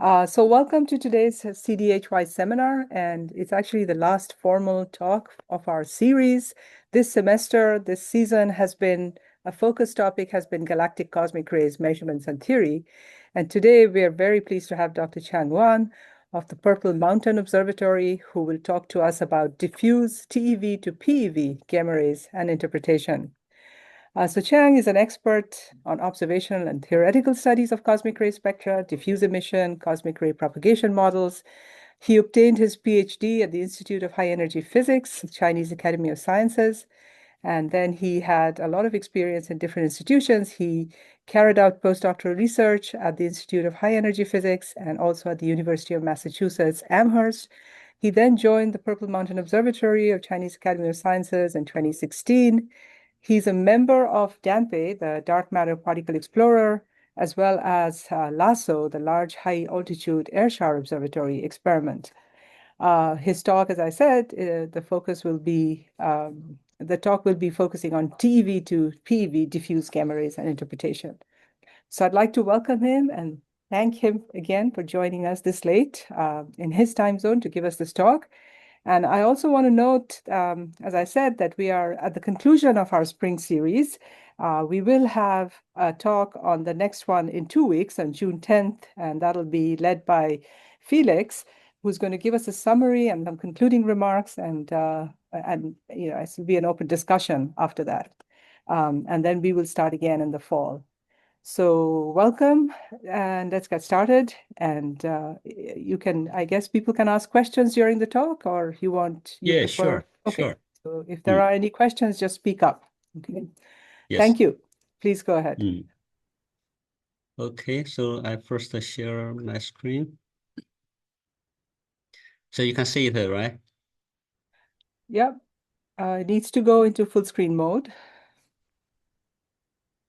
So welcome to today's CDHY seminar, and it's actually the last formal talk of our series. This semester, this season has been, a focus topic has been galactic cosmic rays measurements and theory. And today we are very pleased to have Dr. Yuan of the Purple Mountain Observatory, who will talk to us about diffuse TeV-to-PeV gamma rays and interpretation. So Qiang is an expert on observational and theoretical studies of cosmic ray spectra, diffuse emission, cosmic ray propagation models. He obtained his PhD at the Institute of High Energy Physics, Chinese Academy of Sciences, and then he had a lot of experience in different institutions. He carried out postdoctoral research at the Institute of High Energy Physics and also at the University of Massachusetts, Amherst. He then joined the Purple Mountain Observatory of Chinese Academy of Sciences in 2016. He's a member of DAMPE, the Dark Matter Particle Explorer, as well as LASO, the Large High Altitude Air Shower Observatory experiment. His talk, as I said, the talk will be focusing on TeV-to-PeV diffuse gamma rays and interpretation. So I'd like to welcome him and thank him again for joining us this late in his time zone to give us this talk. And I also want to note, as I said, that we are at the conclusion of our spring series. We will have a talk on the next one in 2 weeks on June 10th, and that'll be led by Felix, who's going to give us a summary and some concluding remarks, and it will be an open discussion after that. And then we will start again in the fall. So welcome, and let's get started. And I guess people can ask questions during the talk, or you prefer? Sure. Okay. Sure. So if there are any questions, just speak up. Okay. Yes. Thank you. Please go ahead. Okay, so I first share my screen. So you can see it, right? Yep. It needs to go into full screen mode.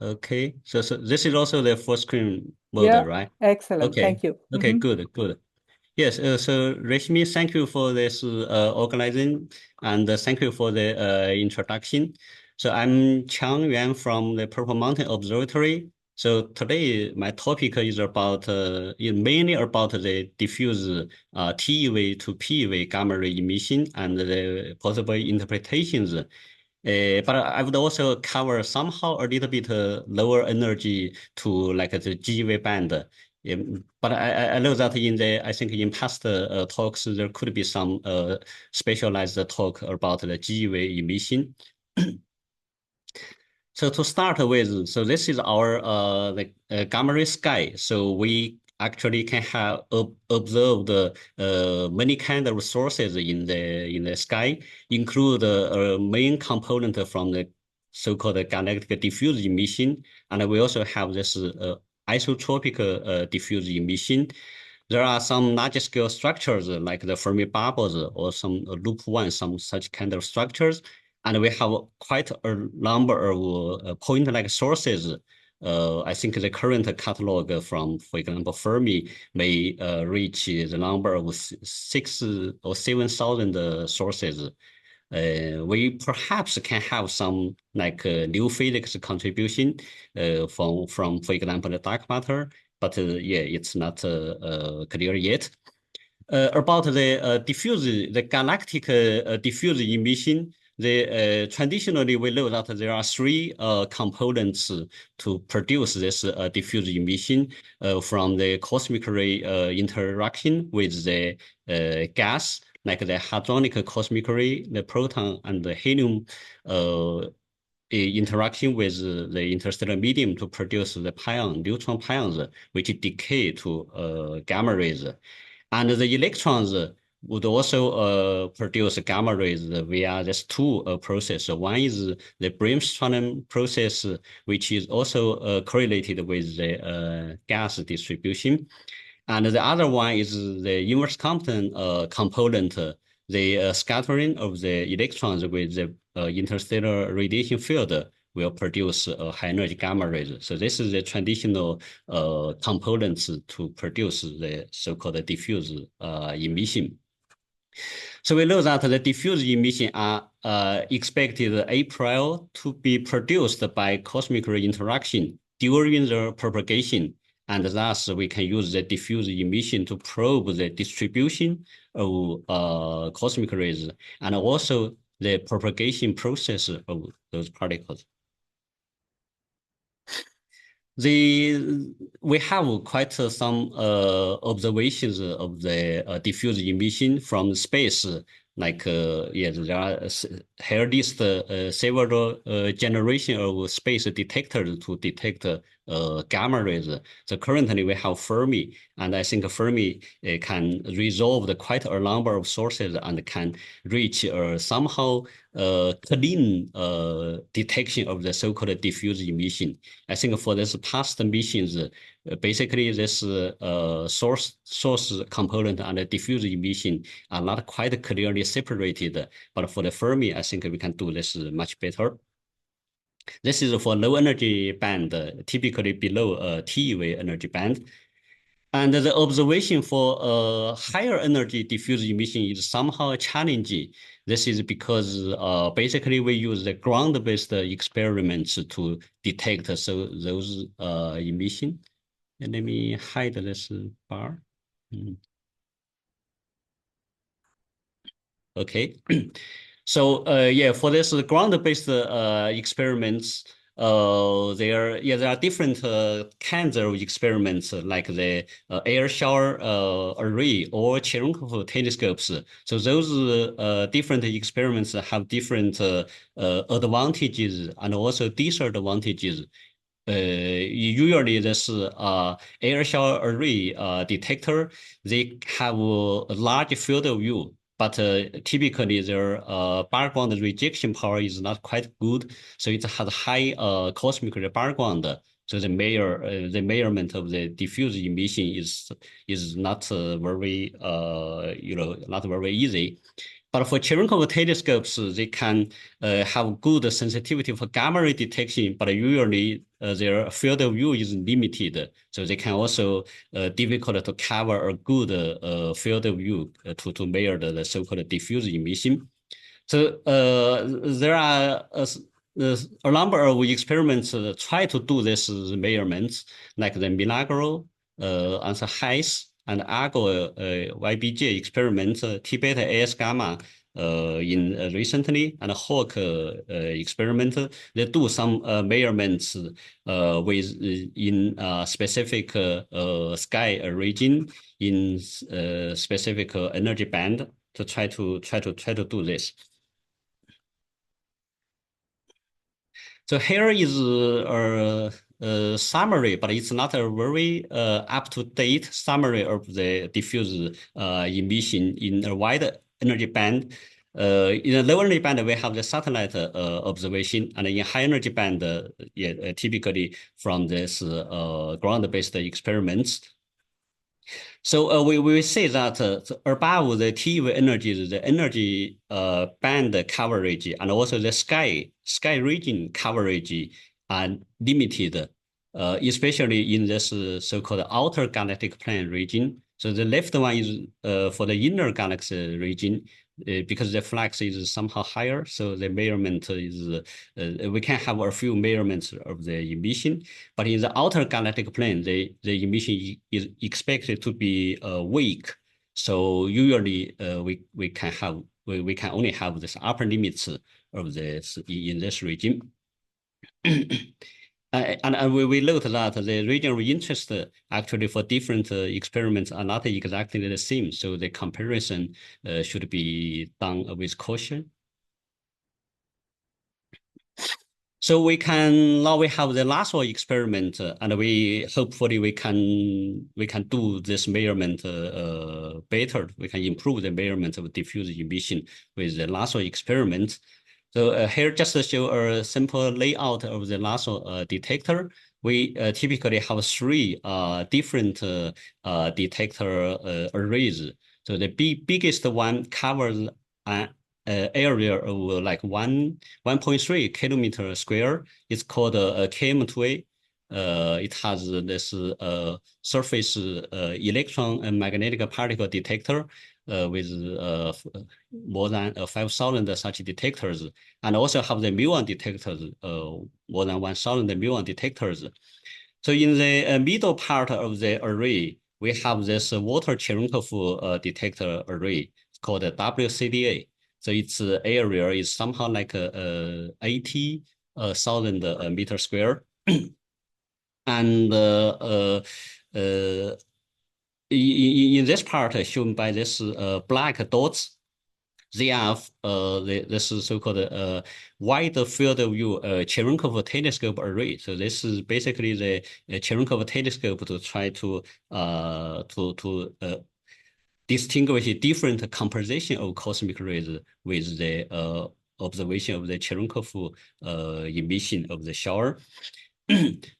Okay, so this is also the full screen mode, Yeah, right? excellent. Okay. Thank you. Okay, good. Yes, so Rashmi, thank you for this organizing, and thank you for the introduction. So I'm Qiang Yuan from the Purple Mountain Observatory. So today my topic is about mainly about the diffuse TeV to PeV gamma ray emission and the possible interpretations. But I would also cover somehow a little bit lower energy to like the GeV band. But I know that I think in past talks, there could be some specialized talk about the GeV emission. So to start with, so this is our gamma ray sky. So we actually can have observed many kind of sources in the sky, include a main component from the so-called galactic diffuse emission, and we also have this isotropic diffuse emission. There are some large-scale structures like the Fermi bubbles or some loop one, some such kind of structures. And we have quite a number of point-like sources. I think the current catalog from, for example, Fermi may reach the number of 6,000 or 7,000 sources. We perhaps can have some like new physics contribution from, for example, the dark matter, but it's not clear yet. About the galactic diffuse emission, traditionally we know that there are three components to produce this diffuse emission from the cosmic ray interaction with the gas, like the hadronic cosmic ray, the proton and the helium interaction with the interstellar medium to produce the neutron pions, which decay to gamma rays. And the electrons would also produce gamma rays via this two process. One is the Bremsstrahlung process, which is also correlated with the gas distribution. And the other one is the inverse Compton component, the scattering of the electrons with the interstellar radiation field will produce high energy gamma rays. So this is the traditional components to produce the so-called diffuse emission. So we know that the diffuse emission are expected April to be produced by cosmic ray interaction during the propagation. And thus we can use the diffuse emission to probe the distribution of cosmic rays and also the propagation process of those particles. We have quite some observations of the diffuse emission from space. Like yes, there are here list several generation of space detectors to detect gamma rays. So currently we have Fermi, and I think Fermi can resolve quite a number of sources and can reach somehow clean detection of the so-called diffuse emission. I think for this past missions, basically this source component and the diffuse emission are not quite clearly separated. But for the Fermi, I think we can do this much better. This is for low energy band, typically below TeV energy band. And the observation for higher energy diffuse emission is somehow challenging. This is because basically we use the ground-based experiments to detect those emission. And let me hide this bar. Okay. So yeah, for this ground-based experiments, there are different kinds of experiments like the air shower array or Cherenkov telescopes. So those different experiments have different advantages and also disadvantages. Usually this air shower array detector, they have a large field of view, but typically their background rejection power is not quite good, so it has high cosmic background. So the measurement of the diffuse emission is not very not very easy. But for Cherenkov telescopes, they can have good sensitivity for gamma ray detection, but usually their field of view is limited. So they can also difficult to cover a good field of view to measure the so-called diffuse emission. So there are a number of experiments try to do this measurements, like the Milagro, answer HEISS, and Argo YBJ experiment, T-beta AS gamma in recently, and Hawk experiment. They do some measurements with in specific sky region in specific energy band to try to do this. So here is a summary, but it's not a very up-to-date summary of the diffuse emission in a wide energy band. In a low energy band, we have the satellite observation, and in high energy band, typically from this ground-based experiments. So we say that above the TeV energies, the energy band coverage and also the sky region coverage are limited, especially in this so-called outer galactic plane region. So the left one is for the inner galaxy region, because the flux is somehow higher, so the measurement is, we can have a few measurements of the emission, but in the outer galactic plane, the emission is expected to be weak. So usually we can only have this upper limits of this in this region. And we note that the region of interest actually for different experiments are not exactly the same. So the comparison should be done with caution. So we have the last one experiment, and we hopefully we can do this measurement better. We can improve the measurement of diffuse emission with the LASSO experiment. So here just to show a simple layout of the LASSO detector. We typically have three different detector arrays. So the biggest one covers area of like 1.3 kilometer square. It's called KM2A. It has this surface electron and magnetic particle detector with more than 5,000 such detectors, and also have the muon detectors, more than 1,000 muon detectors. So in the middle part of the array, we have this water Cherenkov detector array called a WCDA. So its area is somehow like 80,000 meter square. And in this part shown by this black dots, they have this is so-called wide field of view Cherenkov telescope array. So this is basically the Cherenkov telescope to try to distinguish different composition of cosmic rays with the observation of the Cherenkov emission of the shower.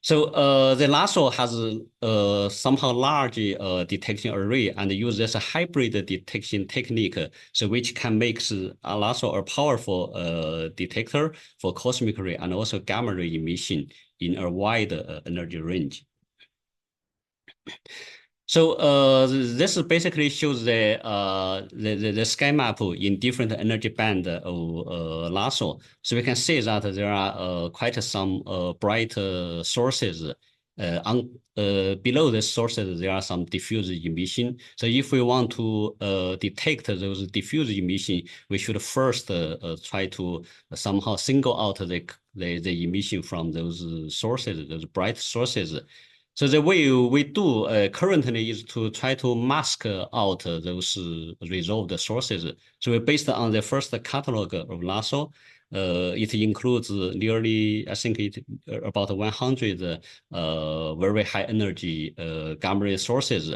So the LASSO has somehow large detection array and use this hybrid detection technique, so which can make LASSO a powerful detector for cosmic ray and also gamma ray emission in a wide energy range. So this basically shows the sky map in different energy band of LASSO. So we can see that there are quite some bright sources. Below the sources, there are some diffuse emission. So if we want to detect those diffuse emission, we should first try to somehow single out the emission from those sources, those bright sources. So the way we do currently is to try to mask out those resolved sources. So based on the first catalog of LASSO, it includes nearly, I think about 100 very high energy gamma ray sources.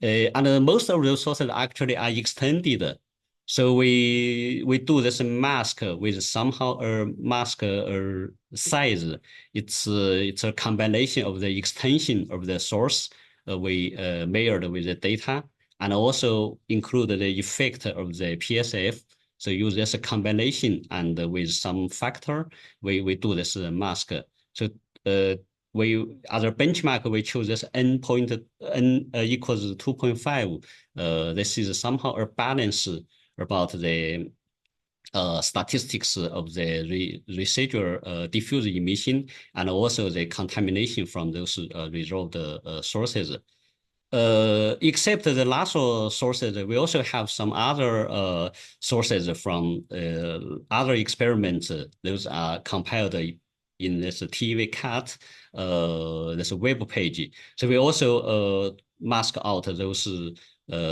And most of those sources actually are extended. So we do this mask with somehow a mask size. It's a combination of the extension of the source we measured with the data, and also include the effect of the PSF. So use this combination, and with some factor, we do this mask. So we as a benchmark, we choose this n equals 2.5. This is somehow a balance about the statistics of the residual diffuse emission and also the contamination from those resolved sources. Except the LASSO sources, we also have some other sources from other experiments. Those are compiled in this TeV-Cat, this web page. So we also mask out those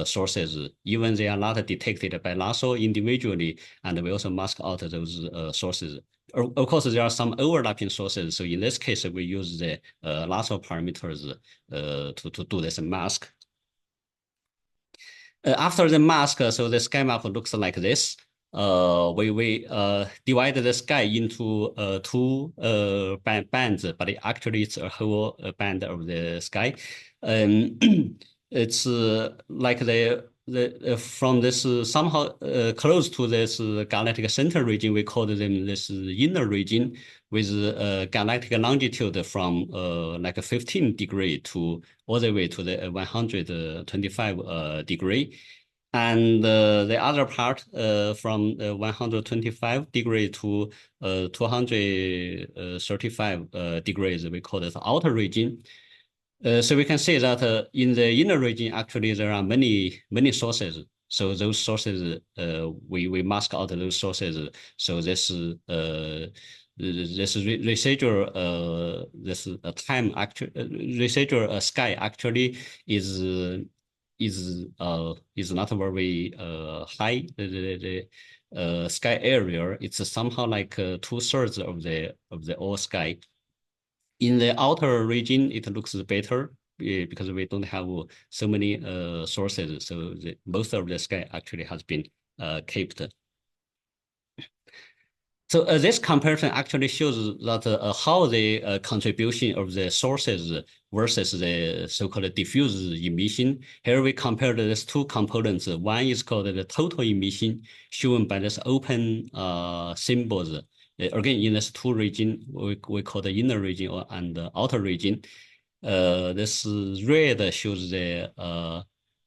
sources, even they are not detected by LASSO individually, and we also mask out those sources. Of course, there are some overlapping sources. So in this case, we use the LASSO parameters to do this mask. After the mask, so the sky map looks like this. We divide the sky into two bands, but actually it's a whole band of the sky. It's like from this somehow close to this galactic center region, we call them this inner region, with galactic longitude from like 15 degree to all the way to the 125 degree. And the other part from 125 degree to 235 degrees, we call it the outer region. So we can see that in the inner region, actually, there are many sources. So those sources, we mask out those sources. So this residual time actually residual sky actually is not very high. The sky area, it's somehow like 2/3 of the all sky. In the outer region, it looks better because we don't have so many sources. So most of the sky actually has been kept. So this comparison actually shows that how the contribution of the sources versus the so-called diffuse emission. Here we compared these two components. One is called the total emission, shown by this open symbols. Again, in this two region, we call the inner region and the outer region. This red shows the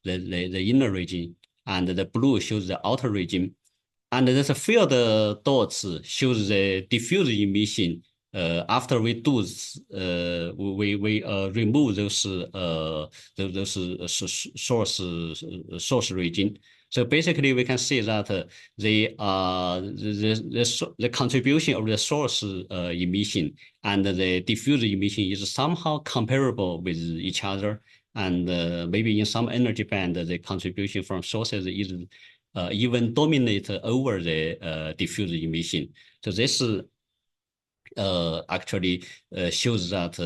inner region, and the blue shows the outer region. And this field dots shows the diffuse emission after we do we remove those source region. So basically, we can see that the contribution of the source emission and the diffuse emission is somehow comparable with each other, and maybe in some energy band, the contribution from sources is even dominate over the diffuse emission. So this actually shows that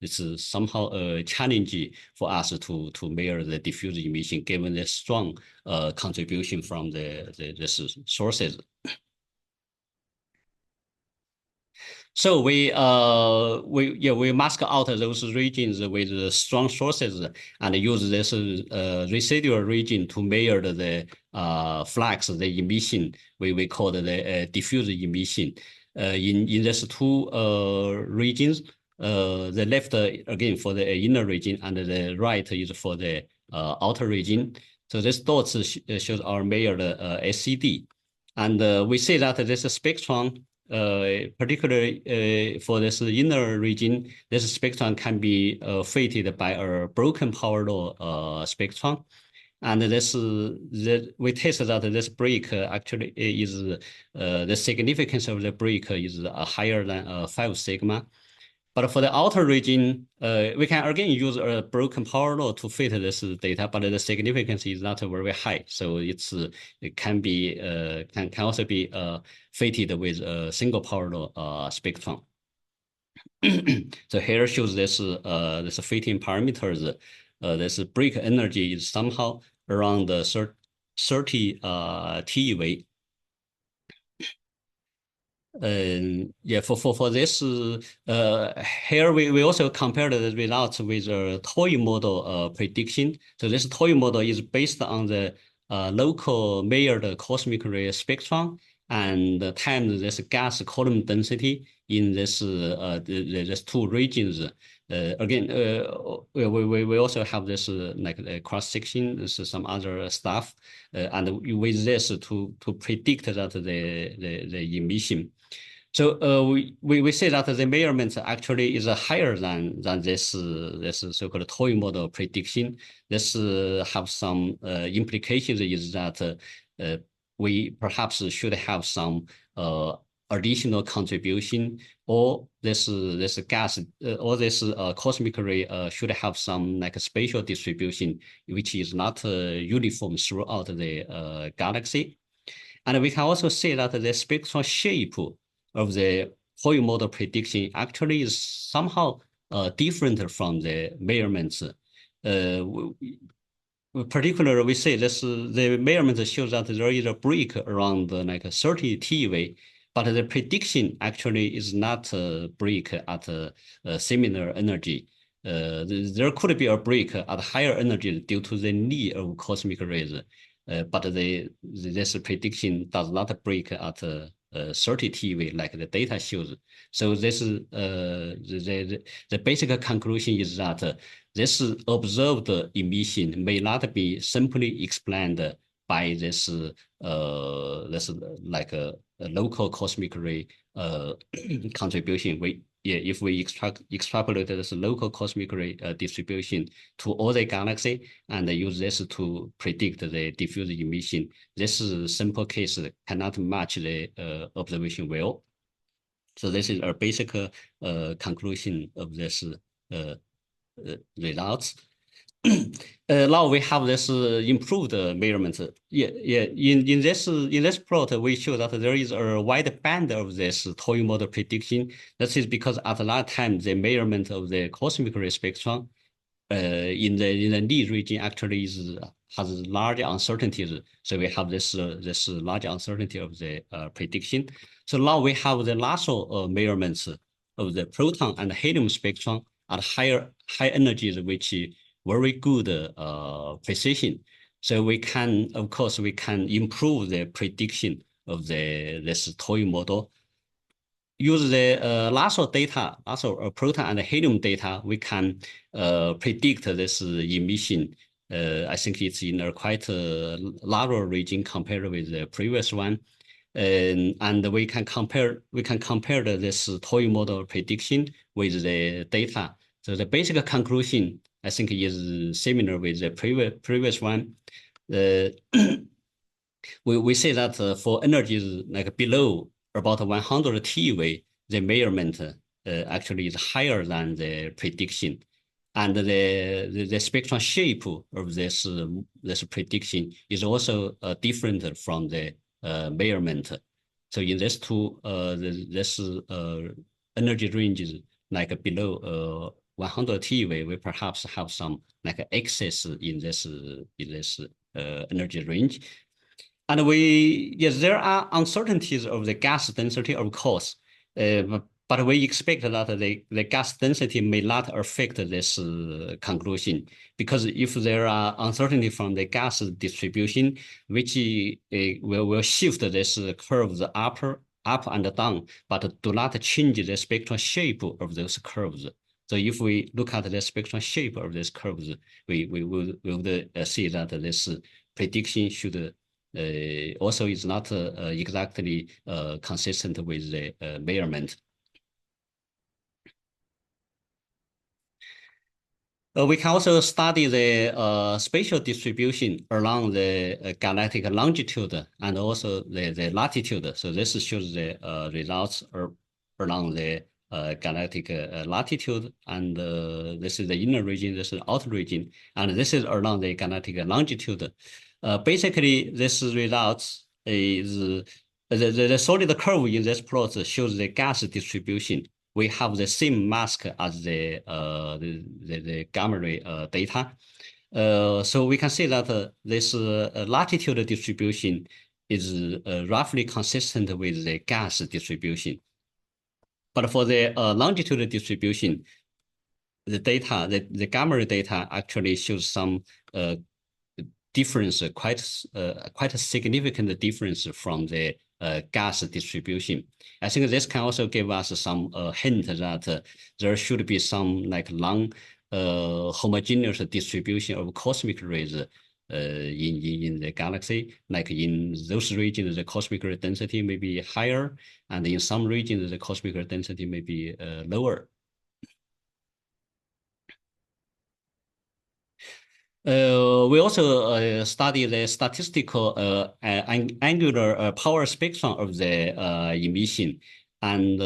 it's somehow challenging for us to measure the diffuse emission given the strong contribution from the sources. So we mask out those regions with strong sources and use this residual region to measure the flux, the emission we call the diffuse emission. In these two regions, the left again for the inner region and the right is for the outer region. So this dots shows our measured SCD, and we see that this spectrum, particularly for this inner region, this spectrum can be fitted by a broken power law spectrum. And we tested that this break actually is the significance of the break is higher than 5 sigma. But for the outer region, we can again use a broken power law to fit this data, but the significance is not very high. So it can be can also be fitted with a single power law spectrum. So here shows this fitting parameters. This break energy is somehow around 30 TeV. Yeah, for this, here we also compared the results with a toy model prediction. So this toy model is based on the local measured cosmic ray spectrum and times this gas column density in this these two regions. Again, we also have this like cross section, this is some other stuff, and with this to predict that the emission. So we say that the measurement actually is higher than this so-called toy model prediction. This have some implications is that we perhaps should have some additional contribution, or this gas or this cosmic ray should have some like a spatial distribution which is not uniform throughout the galaxy. And we can also say that the spectral shape of the toy model prediction actually is somehow different from the measurements. Particularly, we say this the measurement shows that there is a break around like 30 TeV, but the prediction actually is not a break at a similar energy. There could be a break at higher energy due to the need of cosmic rays, but this prediction does not break at 30 TeV like the data shows. So this is the basic conclusion is that this observed emission may not be simply explained by this like a local cosmic ray contribution. If we extrapolate this local cosmic ray distribution to all the galaxy and use this to predict the diffuse emission, this simple case cannot match the observation well. So this is our basic conclusion of this results. Now we have this improved measurement. In this plot, we show that there is a wide band of this toy model prediction. That is because at that time the measurement of the cosmic ray spectrum in the lead region actually has large uncertainties. So we have this large uncertainty of the prediction. So now we have the lasso measurements of the proton and helium spectrum at high energies, which very good precision. So we can, of course, we can improve the prediction of this toy model. Use the lasso data, lasso proton and helium data, we can predict this emission. I think it's in a quite larger region compared with the previous one. and we can compare this toy model prediction with the data. So the basic conclusion, I think, is similar with the previous one. We say that for energies like below about 100 TeV, the measurement actually is higher than the prediction, and the spectrum shape of this prediction is also different from the measurement. So in this two, this energy ranges like below 100 TeV, we perhaps have some like excess in this energy range. And yes, there are uncertainties of the gas density, of course, but we expect that the gas density may not affect this conclusion, because if there are uncertainty from the gas distribution, which will shift this curves up and down, but do not change the spectral shape of those curves. So if we look at the spectral shape of these curves, we would see that this prediction should also is not exactly consistent with the measurement. We can also study the spatial distribution along the galactic longitude and also the latitude. So this shows the results along the galactic latitude, and this is the inner region, this is the outer region, and this is along the galactic longitude. Basically, this results is the solid curve in this plot shows the gas distribution. We have the same mask as the gamma ray data. So we can see that this latitude distribution is roughly consistent with the gas distribution. But for the longitude distribution, the data, the gamma ray data actually shows some difference, quite a significant difference from the gas distribution. I think this can also give us some hint that there should be some like homogeneous distribution of cosmic rays in the galaxy. Like in those regions, the cosmic ray density may be higher, and in some regions, the cosmic ray density may be lower. We also study the statistical angular power spectrum of the emission, and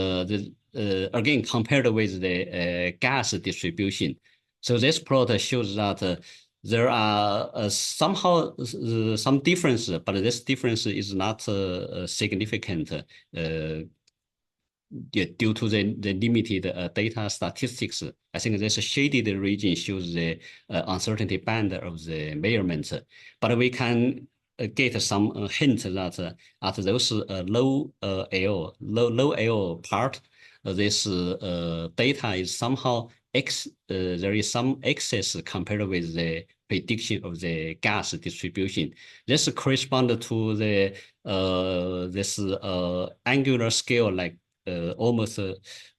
again compared with the gas distribution. So this plot shows that there are somehow some difference, but this difference is not significant due to the limited data statistics. I think this shaded region shows the uncertainty band of the measurements, but we can get some hint that at those low L part, this data is somehow there is some excess compared with the prediction of the gas distribution. This corresponds to the this angular scale, like almost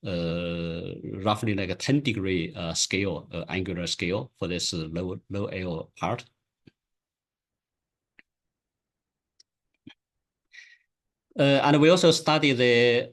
roughly like a 10-degree scale, angular scale for this low L part. And we also study the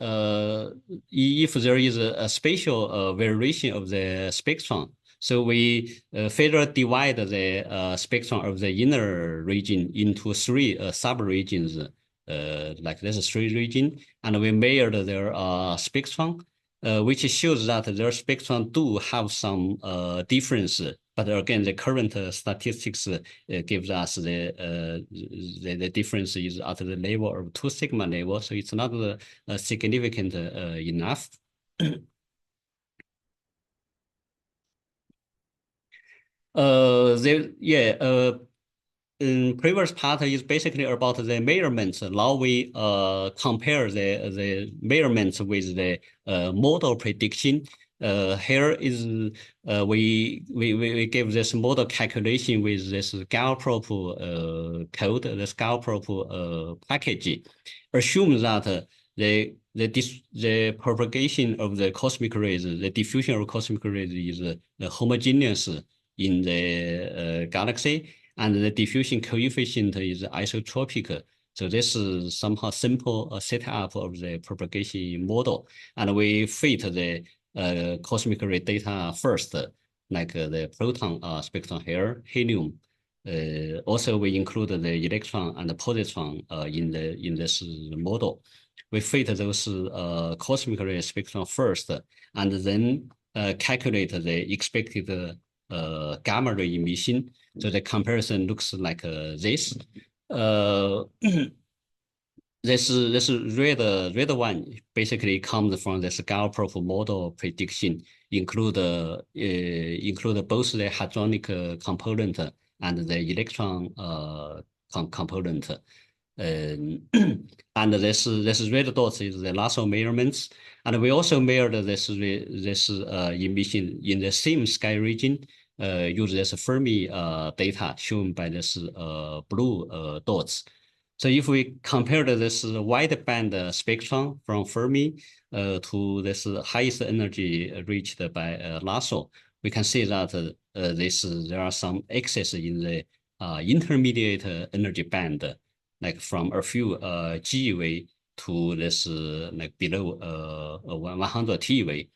if there is a spatial variation of the spectrum. So we further divide the spectrum of the inner region into 3 sub-regions, like this 3 region, and we measured their spectrum, which shows that their spectrum do have some difference. But again, the current statistics gives us the difference is at the level of 2 sigma level, so it's not significant enough. Previous part is basically about the measurements. Now we compare the measurements with the model prediction. Here is we give this model calculation with this Galprop code, this Galprop package. Assume that the propagation of the cosmic rays, the diffusion of cosmic rays is homogeneous in the galaxy, and the diffusion coefficient is isotropic So this is somehow simple setup of the propagation model, and we fit the cosmic ray data first, like the proton spectrum here, helium. Also, we include the electron and the positron in this model. We fit those cosmic ray spectrum first, and then calculate the expected gamma ray emission. So the comparison looks like this. This red one basically comes from the scale-proof model prediction, include both the hadronic component and the electron component. And this red dot is the LASSO measurements, and we also measured this emission in the same sky region. Use this Fermi data shown by this blue dots. So if we compare this wide band spectrum from Fermi to this highest energy reached by LASSO, we can see that there are some excess in the intermediate energy band, like from a few GeV to this like below 100 TeV.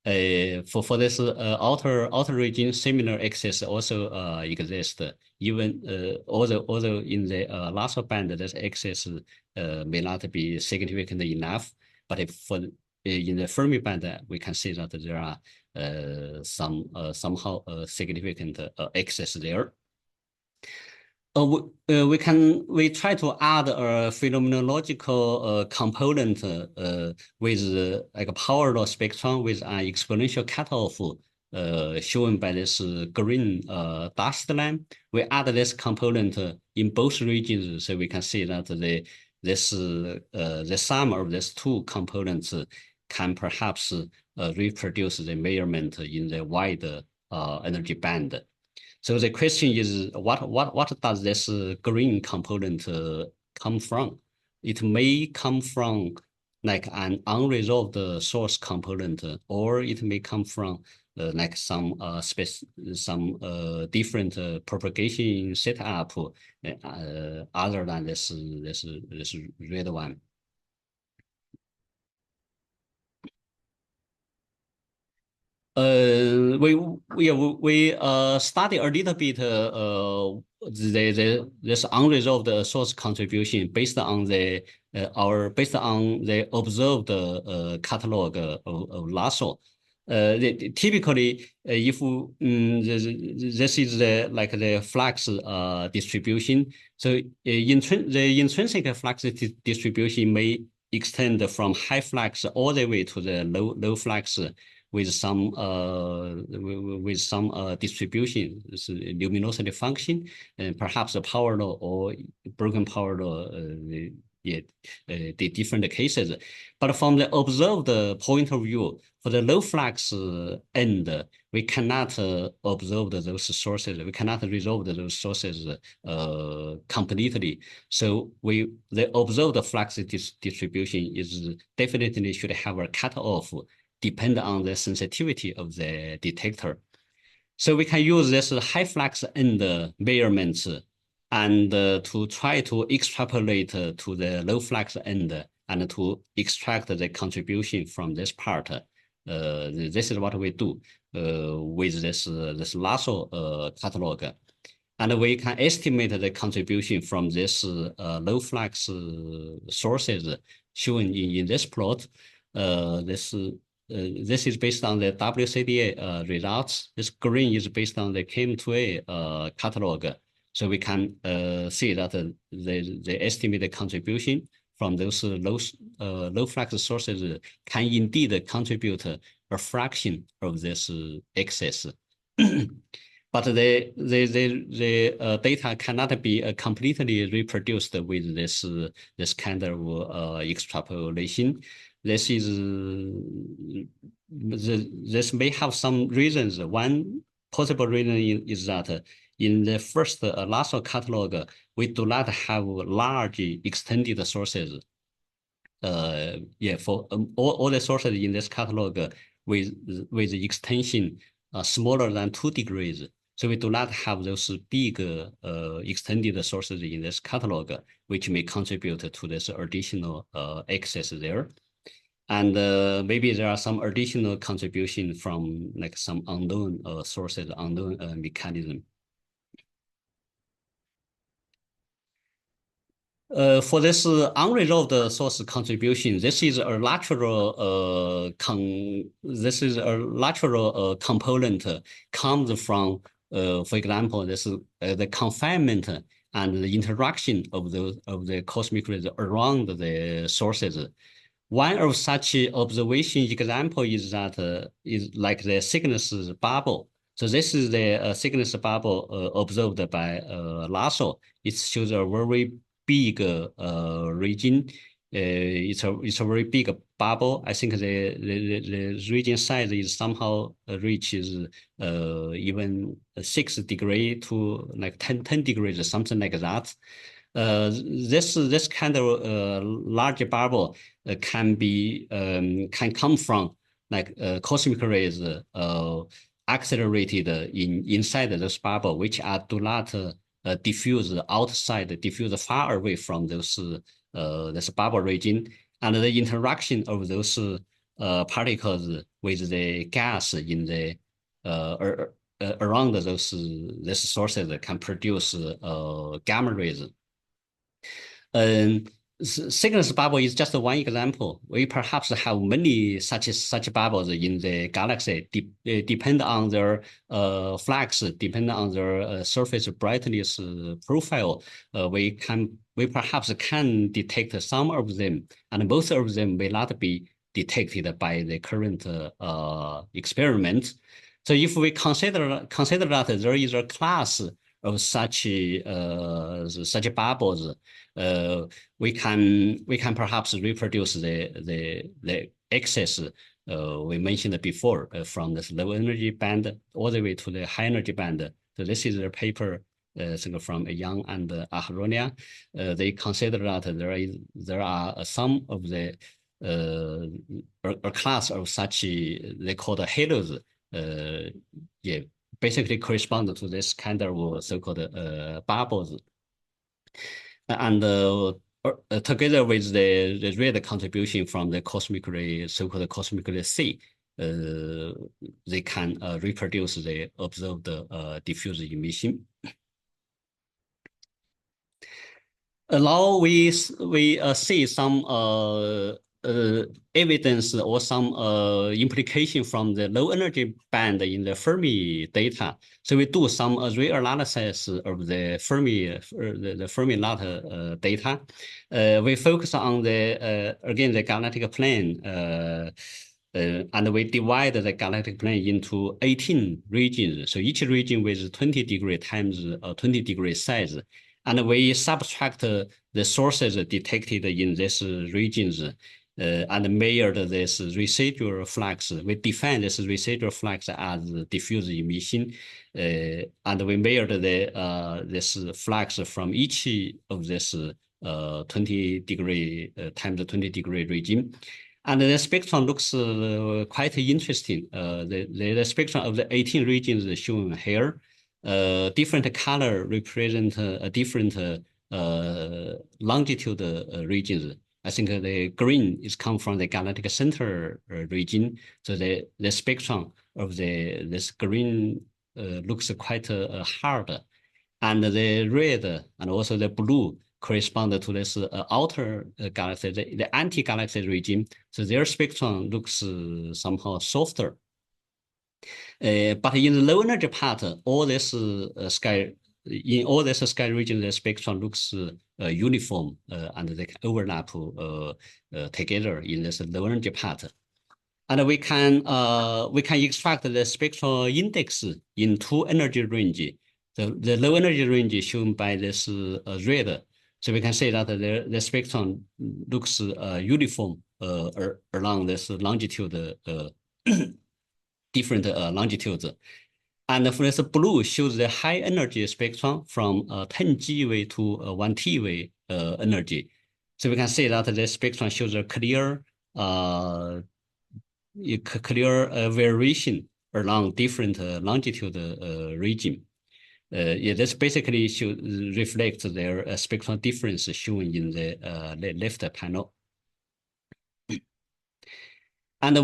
For this outer region, similar excess also exist. Even although in the LASSO band, this excess may not be significant enough, but if for in the Fermi band, we can see that there are somehow significant excess there. We try to add a phenomenological component with like a power law spectrum with an exponential cutoff shown by this green dashed line. We add this component in both regions, so we can see that the sum of these two components can perhaps reproduce the measurement in the wide energy band. So the question is, what does this green component come from? It may come from like an unresolved source component, or it may come from like some different propagation setup other than this red one. We study a little bit this unresolved source contribution based on the observed catalog of LASSO. Typically, if this is the flux distribution, so the intrinsic flux distribution may extend from high flux all the way to the low flux with some distribution, luminosity function, and perhaps a power law or broken power law. The different cases, but from the observed point of view, for the low flux end, we cannot observe those sources. We cannot resolve those sources completely. So the observed flux distribution is definitely should have a cutoff, depend on the sensitivity of the detector. So we can use this high flux end measurements and to try to extrapolate to the low flux end and to extract the contribution from this part. This is what we do with this LASSO catalog. And we can estimate the contribution from this low flux sources shown in this plot. This is based on the WCDA results. This green is based on the KM2A catalog. So we can see that the estimated contribution from those low flux sources can indeed contribute a fraction of this excess. But the data cannot be completely reproduced with this kind of extrapolation. This may have some reasons. One possible reason is that in the first LASSO catalog, we do not have large extended sources. For all the sources in this catalog with extension smaller than 2 degrees. So we do not have those big extended sources in this catalog, which may contribute to this additional access there. And maybe there are some additional contribution from like some unknown sources, unknown mechanism. For this unresolved source contribution, this is a lateral component comes from, for example, this the confinement and the interaction of the cosmic rays around the sources. One of such observation example is that is like the Cygnus bubble. So this is the Cygnus bubble observed by LASSO. It shows a very big region. It's a very big bubble. I think the region size is somehow reaches even 6 degrees to like 10 degrees, something like that. This kind of large bubble can come from like cosmic rays accelerated inside this bubble, which do not diffuse outside, diffuse far away from those this bubble region, and the interaction of those particles with the gas in the around these sources can produce gamma rays. Cygnus bubble is just one example. We perhaps have many such bubbles in the galaxy, depend on their flux, depend on their surface brightness profile. We perhaps can detect some of them, and most of them may not be detected by the current experiment. So if we consider that there is a class of such bubbles, we can perhaps reproduce the excess we mentioned before from this low energy band all the way to the high energy band. So this is a paper from Qiang and Aharonia. They consider that there are some of the a class of such they call the halos. Basically correspond to this kind of so-called bubbles. And together with the red contribution from the cosmic ray, so-called cosmic ray C, they can reproduce the observed diffuse emission. Now we see some evidence or some implication from the low energy band in the Fermi data. So we do some reanalysis of the Fermi latter data. We focus on again the galactic plane, and we divide the galactic plane into 18 regions. So each region with 20 degree times 20 degree size. And we subtract the sources detected in these regions and measured this residual flux. We define this residual flux as diffuse emission, and we measured this flux from each of this 20 degree times 20 degree region. And the spectrum looks quite interesting. The spectrum of the 18 regions is shown here. Different color represent different longitude regions. I think the green is come from the galactic center region. So the spectrum of this green looks quite hard, and the red and also the blue correspond to this outer galaxy, the anti-galaxy region. So their spectrum looks somehow softer. But in the low energy part, all this sky region, the spectrum looks uniform and they can overlap together in this low energy part. And we can extract the spectral index in 2 energy range. The low energy range is shown by this red. So we can say that the spectrum looks uniform along this longitude. Different longitudes. And for this blue shows the high energy spectrum from 10 GeV to 1 TeV energy. So we can say that the spectrum shows a clear variation along different longitude region. yeah, this basically should reflect their spectral difference shown in the left panel. And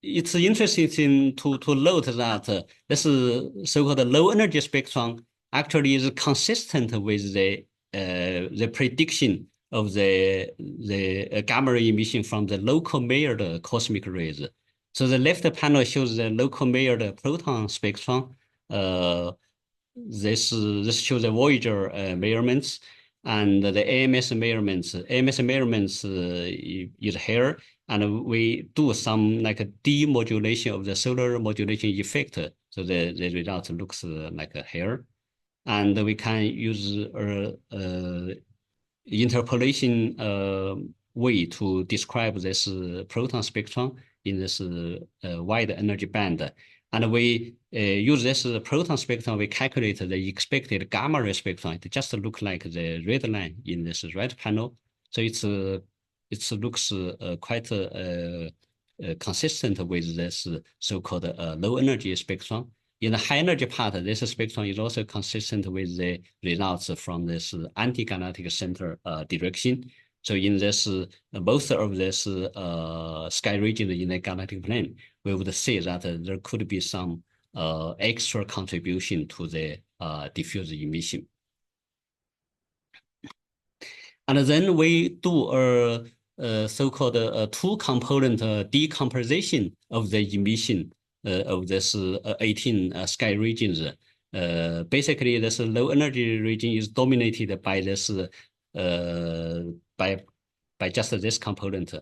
it's interesting to note that this so-called low energy spectrum actually is consistent with the prediction of the gamma ray emission from the local measured cosmic rays. So the left panel shows the local measured proton spectrum. This shows the Voyager measurements and the AMS measurements. AMS measurements is here, and we do some like a demodulation of the solar modulation effect. So the result looks like here, and we can use interpolation way to describe this proton spectrum in this wide energy band. And we use this proton spectrum, we calculate the expected gamma ray spectrum. It just looks like the red line in this right panel. So it looks quite consistent with this so-called low energy spectrum. In the high energy part, this spectrum is also consistent with the results from this anti-galactic center direction. So in this, both of this sky region in the galactic plane, we would say that there could be some extra contribution to the diffuse emission. And then we do a so-called two-component decomposition of the emission of this 18 sky regions. Basically, this low energy region is dominated by this by just this component.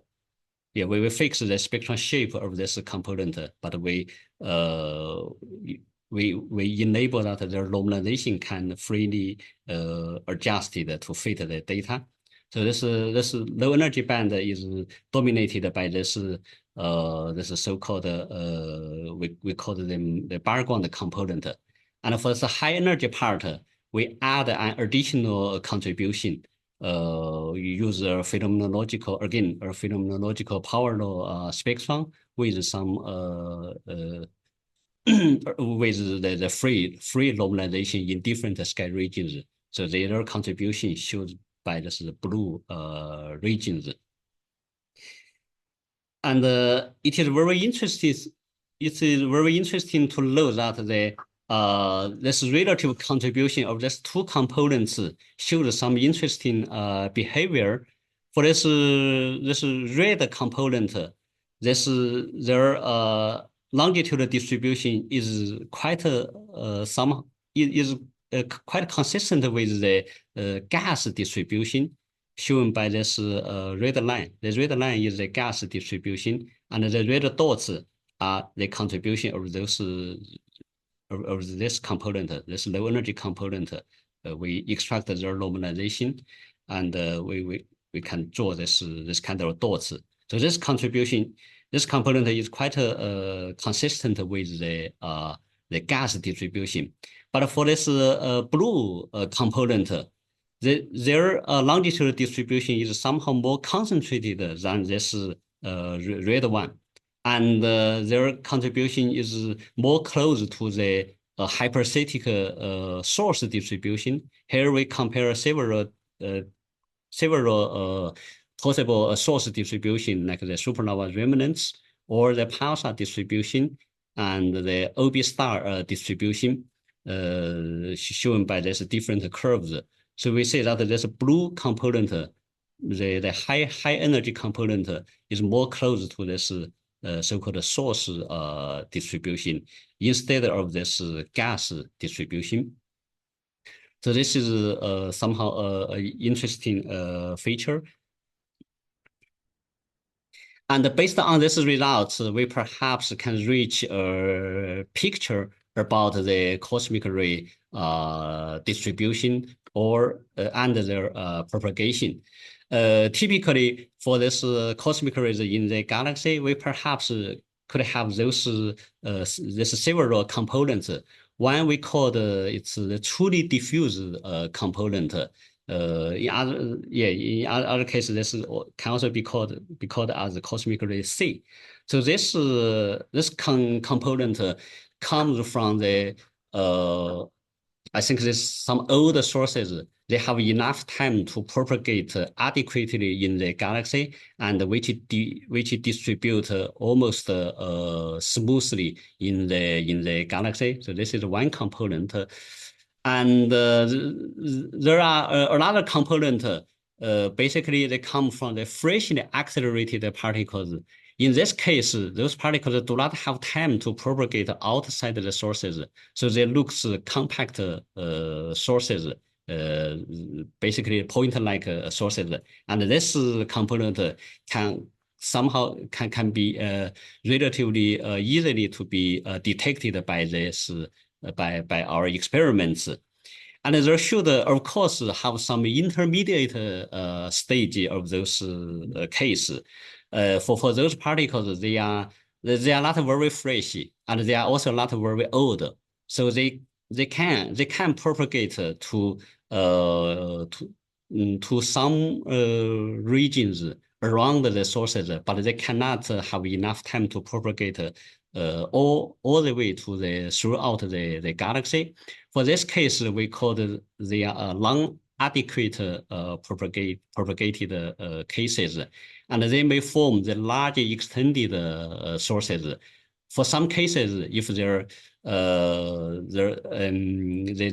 Yeah, we will fix the spectral shape of this component, but we enable that the normalization can freely adjusted to fit the data. So this low energy band is dominated by this so-called we call them the background component, and for the high energy part, we add an additional contribution. Use a phenomenological power law spectrum with some with the free normalization in different sky regions. So their contribution shows by this blue regions. And it is very interesting. It is very interesting to know that this relative contribution of these two components shows some interesting behavior. For this red component, their longitude distribution is quite quite consistent with the gas distribution shown by this red line. The red line is the gas distribution, and the red dots are the contribution of those of this component, this low energy component. We extract their normalization, and we can draw this kind of dots. So this contribution, this component is quite consistent with the gas distribution. But for this blue component, their longitude distribution is somehow more concentrated than this red one. And their contribution is more close to the hyperstatic source distribution. Here we compare several possible source distribution, like the supernova remnants or the pulsar distribution and the OB star distribution shown by these different curves. So we say that this blue component, the high energy component, is more close to this so-called source distribution instead of this gas distribution. So this is somehow an interesting feature. And based on these results, we perhaps can reach a picture about the cosmic ray distribution or and their propagation. Typically, for this cosmic rays in the galaxy, we perhaps could have those this several components. One we call it's the truly diffuse component. In other cases, this can also be called as the cosmic ray C. So this component comes from the I think there's some older sources, they have enough time to propagate adequately in the galaxy and which distribute almost smoothly in the galaxy. So this is one component. And there are another component. Basically, they come from the fractionally accelerated particles. In this case, those particles do not have time to propagate outside the sources, so they look compact sources, basically point-like sources. And this component can somehow can be relatively easily to be detected by this by our experiments. And there should, of course, have some intermediate stage of those cases. For those particles, they are not very fresh, and they are also not very old. So they can propagate to some regions around the sources, but they cannot have enough time to propagate all the way to throughout the galaxy. For this case, we call they are non-adequate propagated cases, and they may form the large extended sources. For some cases, if they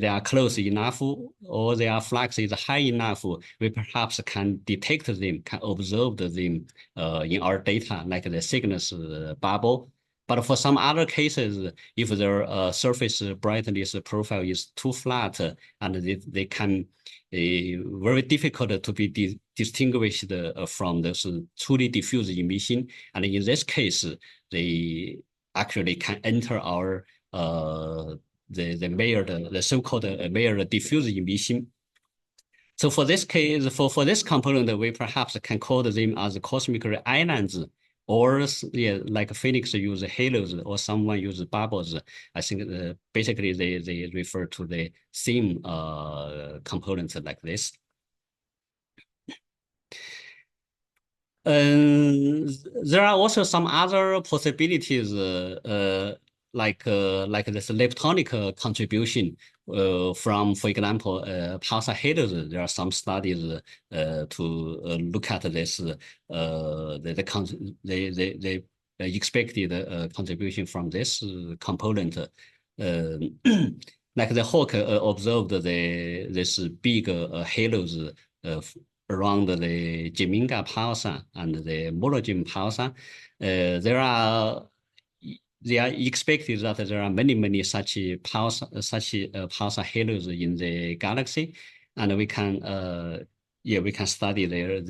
are close enough or their flux is high enough, we perhaps can detect them, can observe them in our data, like the Cygnus bubble. But for some other cases, if their surface brightness profile is too flat, and they can very difficult to be distinguished from this truly diffuse emission. And in this case, they actually can enter our the so-called mirrored diffuse emission. So for this case, for this component, we perhaps can call them as cosmic ray islands, or like Phoenix use halos, or someone use bubbles. I think basically they refer to the same components like this. There are also some other possibilities, like this leptonic contribution from, for example, pulsar halos. There are some studies to look at this, the expected contribution from this component. Like the Hawk observed this big halos around the Geminga pulsar and the Mologene pulsar. They are expected that there are many such pulsar halos in the galaxy, and we can study their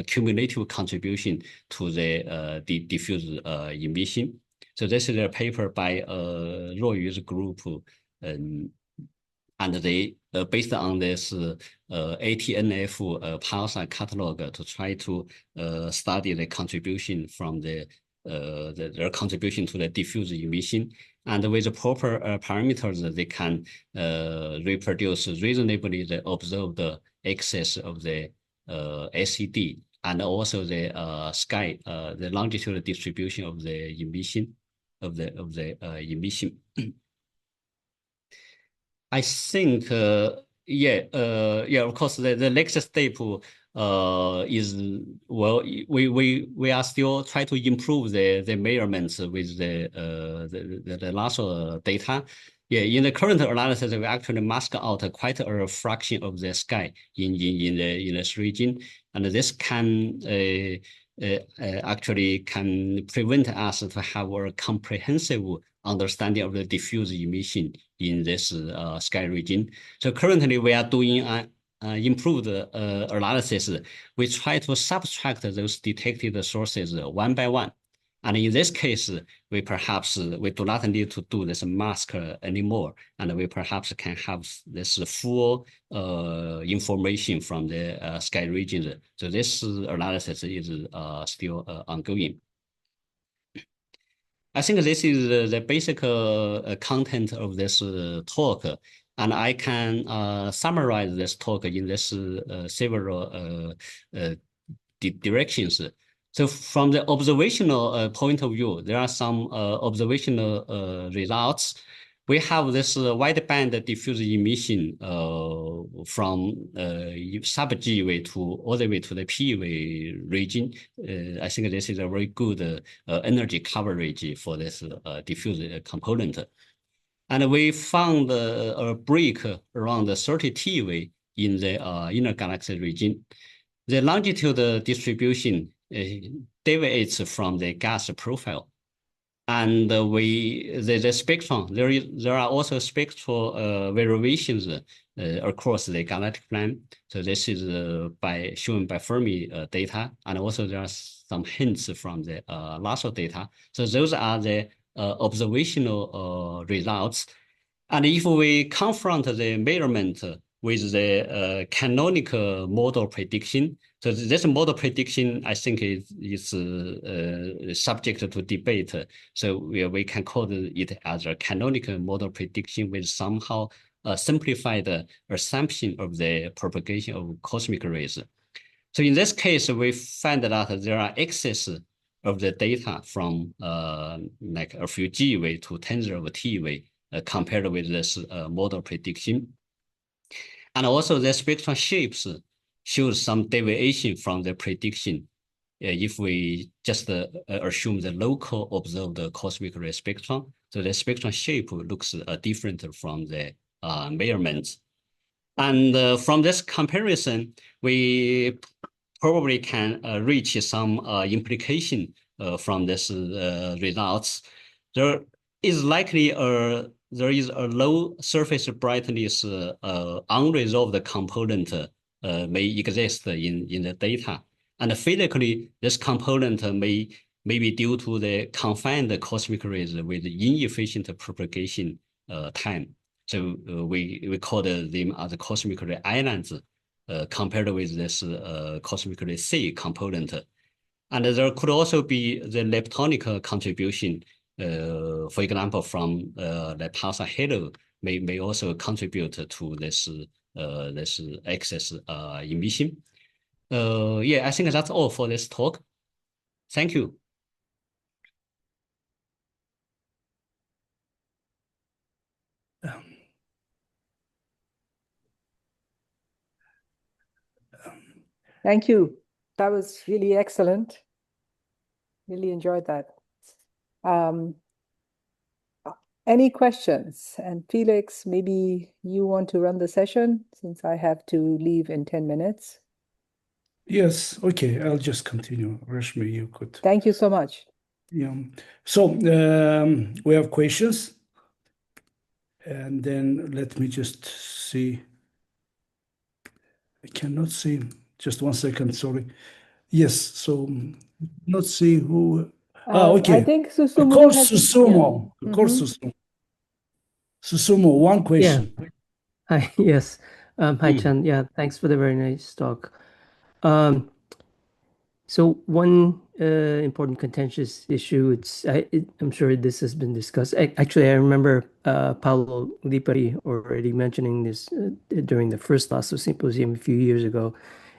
cumulative contribution to the diffuse emission. So this is a paper by Ruoyu's group, and they based on this ATNF pulsar catalog to try to study the contribution from their contribution to the diffuse emission. And with the proper parameters, they can reproduce reasonably the observed excess of the SED, and also the sky, the longitudinal distribution of the emission emission. I think, of course, the next step is, well, we are still trying to improve the measurements with the laser data. Yeah, in the current analysis, we actually mask out quite a fraction of the sky in this region, and this can actually can prevent us to have a comprehensive understanding of the diffuse emission in this sky region. So currently we are doing improved analysis. We try to subtract those detected sources one by one. And in this case, we do not need to do this mask anymore, and we perhaps can have this full information from the sky region. So this analysis is still ongoing. I think this is the basic content of this talk, and I can summarize this talk in this several directions. So from the observational point of view, there are some observational results. we have this wideband diffuse emission from sub-GeV to all the way to the PeV region. I think this is a very good energy coverage for this diffuse component. And we found a break around 30 TeV in the inner galaxy region. The longitude distribution deviates from the gas profile. And the spectrum, there are also spectral variations across the galactic plane. So this is shown by Fermi data, and also there are some hints from the LASSO data. So those are the observational results. And if we confront the measurement with the canonical model prediction, so this model prediction, I think, is subject to debate. So we can call it as a canonical model prediction with somehow simplified assumption of the propagation of cosmic rays. So in this case, we find that there are excess of the data from like a few GeV to tens of TeV compared with this model prediction. And also the spectrum shapes shows some deviation from the prediction if we just assume the local observed cosmic ray spectrum. So the spectrum shape looks different from the measurements. And from this comparison, we probably can reach some implication from this results. There is likely there is a low surface brightness unresolved component may exist in the data. And physically, this component may be due to the confined cosmic rays with inefficient propagation time. So we call them as cosmic ray islands compared with this cosmic ray C component. And there could also be the leptonic contribution, for example, from the pulsar halo may also contribute to this excess emission. Yeah, I think that's all for this talk. Thank you. Thank you. That was really excellent. Really enjoyed that. Any questions? And Felix, maybe you want to run the session since I have to leave in 10 minutes. Yes, okay, I'll just continue. Rashmi, you could. Thank you so much. Yeah. So we have questions. And then let me just see. I cannot see. Just 1 second, sorry. Yes, so not see who. Okay. I think Susumu Of course, has, Susumu. yeah. Of course, Susumu. Susumu, one question. Hi, yes. Hi, Chen. Yeah, thanks for the very nice talk. So one important contentious issue, I'm sure this has been discussed. Actually, I remember Paolo Lipari already mentioning this during the first LASSO symposium a few years ago,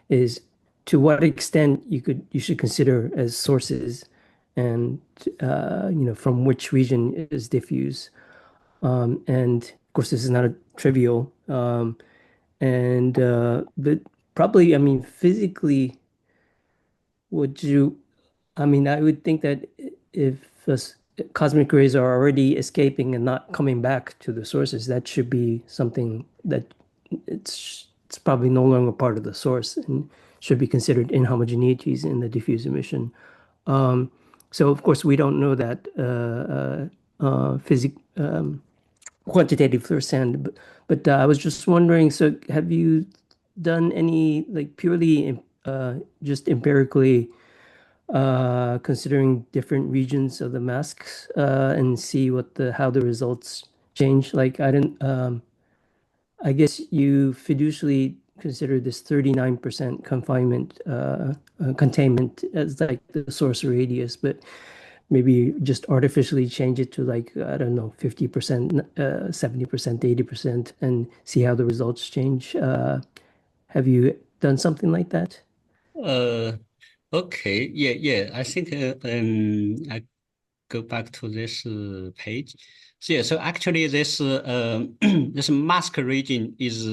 is to what extent you should consider as sources and from which region is diffuse. And of course, this is not a trivial, but probably, I mean, physically, I would think that if cosmic rays are already escaping and not coming back to the sources, that should be something that it's probably no longer part of the source and should be considered inhomogeneities in the diffuse emission. So of course we don't know that quantitative firsthand, but I was just wondering, so have you done any like purely just empirically considering different regions of the masks and see how the results change? Like I guess you fiducially consider this 39% confinement containment as like the source radius, but maybe just artificially change it to like, I don't know, 50%, 70%, 80% and see how the results change. Have you done something like that? Okay, yeah. I think I go back to this page. So yeah, so actually this this mask region is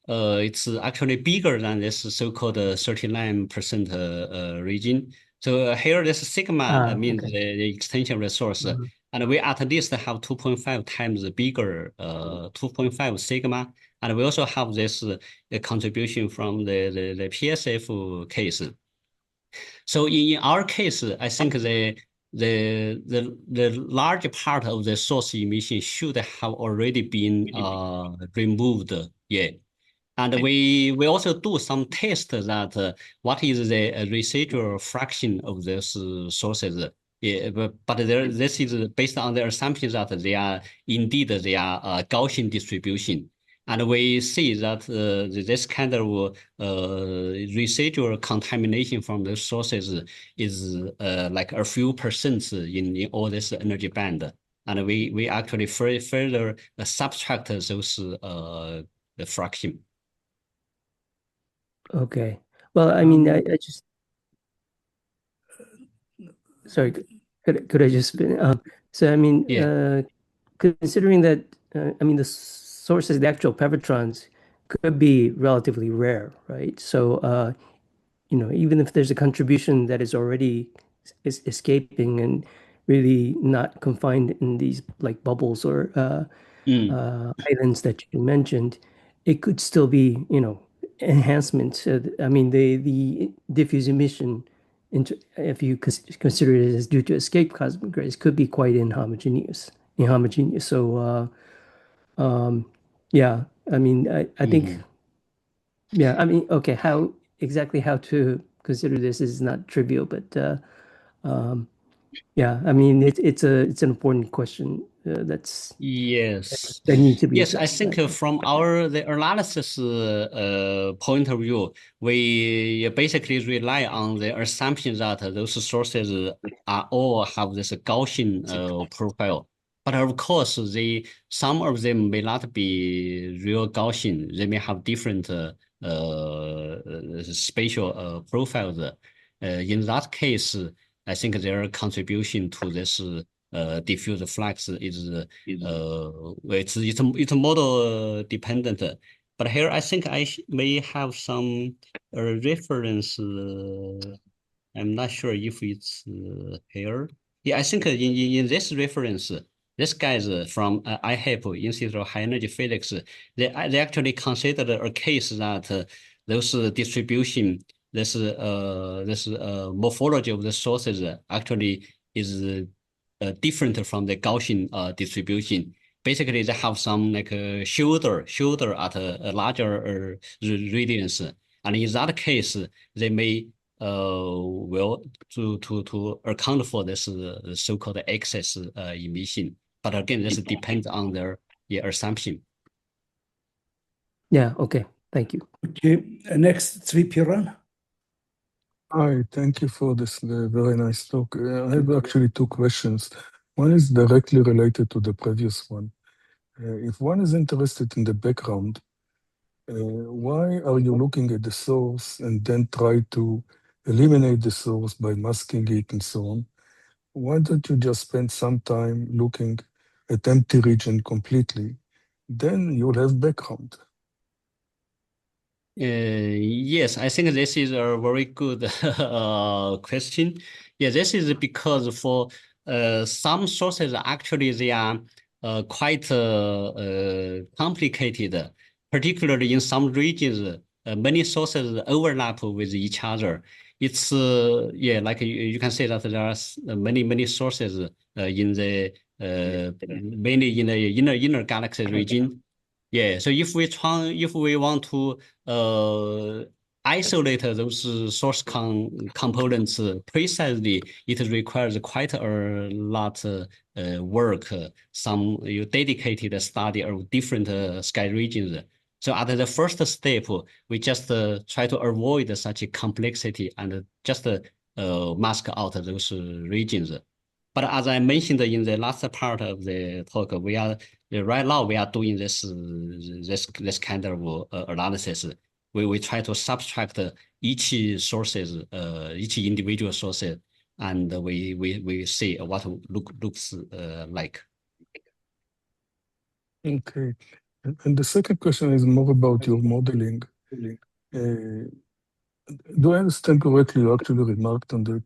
it's actually bigger than this so-called 39% region. So here this sigma means Okay. the extension resource, and we at least have 2.5 times bigger 2.5 sigma, and we also have this contribution from the PSF case. So in our case, I think the large part of the source emission should have already been removed. Yeah. And we also do some tests that what is the residual fraction of these sources. Yeah, but this is based on the assumption that they are indeed they are Gaussian distribution. And we see that this kind of residual contamination from the sources is like a few percent in all this energy band. And we actually further subtract those the fraction. Okay. Well, I mean, I just sorry. Could I just so I mean, Yeah. considering that I mean the sources, the actual pevitrons could be relatively rare, right? So you know, even if there's a contribution that is already escaping and really not confined in these like bubbles or islands that you mentioned, it could still be, you know, enhancement. I mean, the diffuse emission, if you consider it as due to escape cosmic rays, could be quite inhomogeneous. So, yeah, I mean, I think, yeah, I mean, okay, how exactly how to consider this is not trivial, but yeah, I mean, it's an important question Yes. that needs to be Yes, I addressed. think from our the analysis point of view, we basically rely on the assumption that those sources are all have this Gaussian profile. But of course, some of them may not be real Gaussian. They may have different spatial profiles. In that case, I think their contribution to this diffuse flux is it's model dependent. But here I think I may have some reference. I'm not sure if it's here. Yeah, I think in this reference, this guy's from IHEP, Institute of High Energy Physics. They actually considered a case that those distribution, this morphology of the sources actually is different from the Gaussian distribution. Basically, they have some like shoulder at a larger radius, and in that case, they may will to account for this so-called excess emission. But again, this depends on their assumption. Yeah, okay. Thank you. Okay, next, Piran. Hi, thank you for this very nice talk. I have actually two questions. One is directly related to the previous one. If one is interested in the background, why are you looking at the source and then try to eliminate the source by masking it and so on? Why don't you just spend some time looking at empty region completely? Then you'll have background. Yes, I think this is a very good question. Yeah, this is because for some sources, actually, they are quite complicated, particularly in some regions. Many sources overlap with each other. It's yeah, like you can say that there are many sources in the mainly in the inner galaxy region. Yeah, so if we want to isolate those source components precisely, it requires quite a lot work, some dedicated study of different sky regions. So at the first step, we just try to avoid such a complexity and just mask out those regions. But as I mentioned in the last part of the talk, right now we are doing this kind of analysis. We try to subtract each individual sources, and we see what looks like. Okay. And the second question is more about your modeling. Do I understand correctly, you actually remarked on that,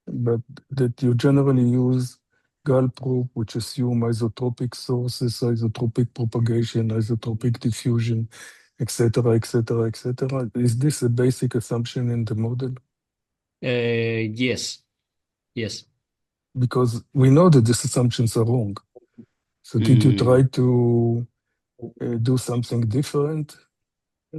but that you generally use GAL probe, which assume isotropic sources, isotropic propagation, isotropic diffusion, etc., etc., etc. Is this a basic assumption in the model? Yes. Yes. Because we know that these assumptions are wrong. So did you try to do something different?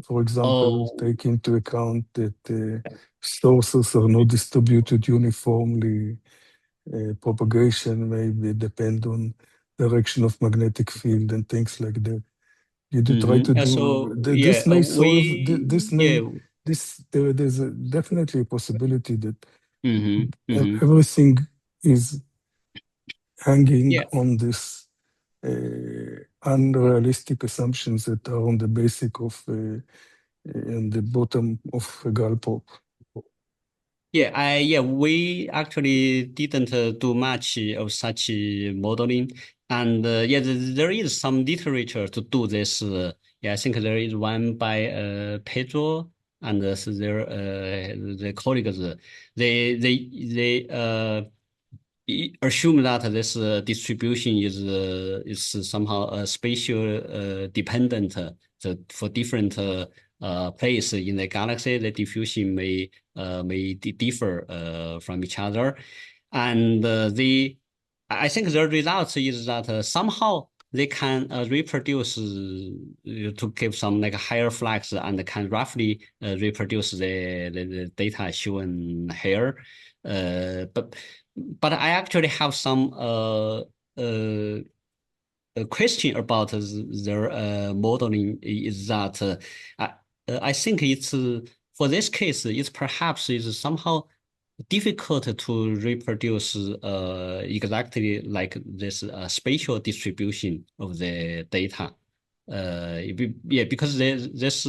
For example, take into account that sources are not distributed uniformly. Propagation may depend on direction of magnetic field and things like that. You do try to do this may solve this may there's definitely a possibility that everything is hanging on this unrealistic assumptions that are on the basic of in the bottom of a GAL probe. Yeah, we actually didn't do much of such modeling, and there is some literature to do this. I think there is one by Pedro and the colleagues. They assume that this distribution is somehow spatial dependent. For different place in the galaxy, the diffusion may differ from each other, and I think the results is that somehow they can reproduce to give some like higher flux and can roughly reproduce the data shown here. But I actually have some a question about their modeling is that I think it's for this case it's perhaps is somehow difficult to reproduce exactly like this spatial distribution of the data. Because this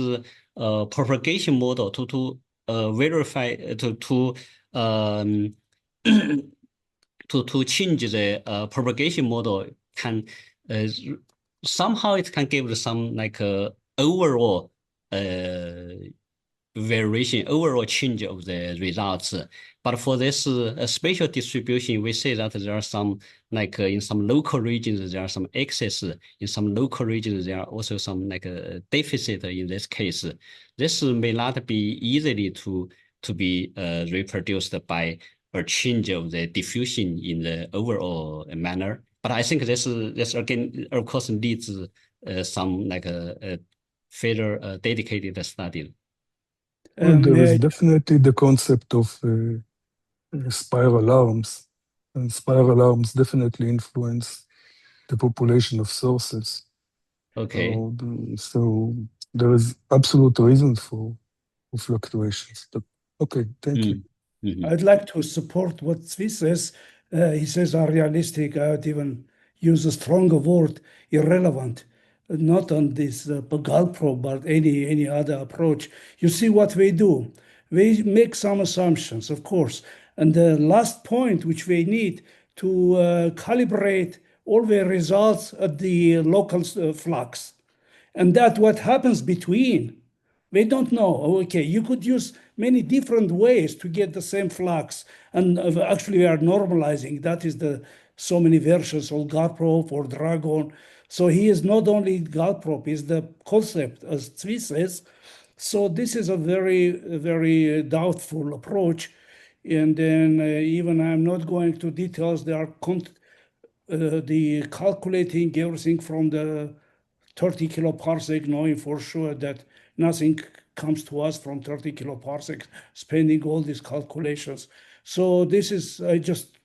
propagation model to verify to to change the propagation model can somehow it can give some like overall variation, overall change of the results. But for this spatial distribution, we say that there are some, like in some local regions, there are some excess. In some local regions, there are also some like deficit in this case. This may not be easily to be reproduced by a change of the diffusion in the overall manner. But I think this again, of course, needs some like a further dedicated study. Well, there is definitely the concept of spiral arms, and spiral arms definitely influence the population of sources. Okay. So there is absolute reason for fluctuations. But okay, thank you. I'd like to support what Zvi says. He says are realistic. I would even use a stronger word, irrelevant. Not on this GAL probe, but any other approach. You see what we do. We make some assumptions, of course. And the last point which we need to calibrate all the results at the local flux. And that what happens between. We don't know. Okay, you could use many different ways to get the same flux. And actually we are normalizing. That is the so many versions of GAL probe or Dragon. So he is not only GAL probe, is the concept, as Zvi says. So this is a very doubtful approach. And then even I'm not going to details. They are the calculating everything from the 30 kiloparsec, knowing for sure that nothing comes to us from 30 kiloparsec, spending all these calculations. So this is, I just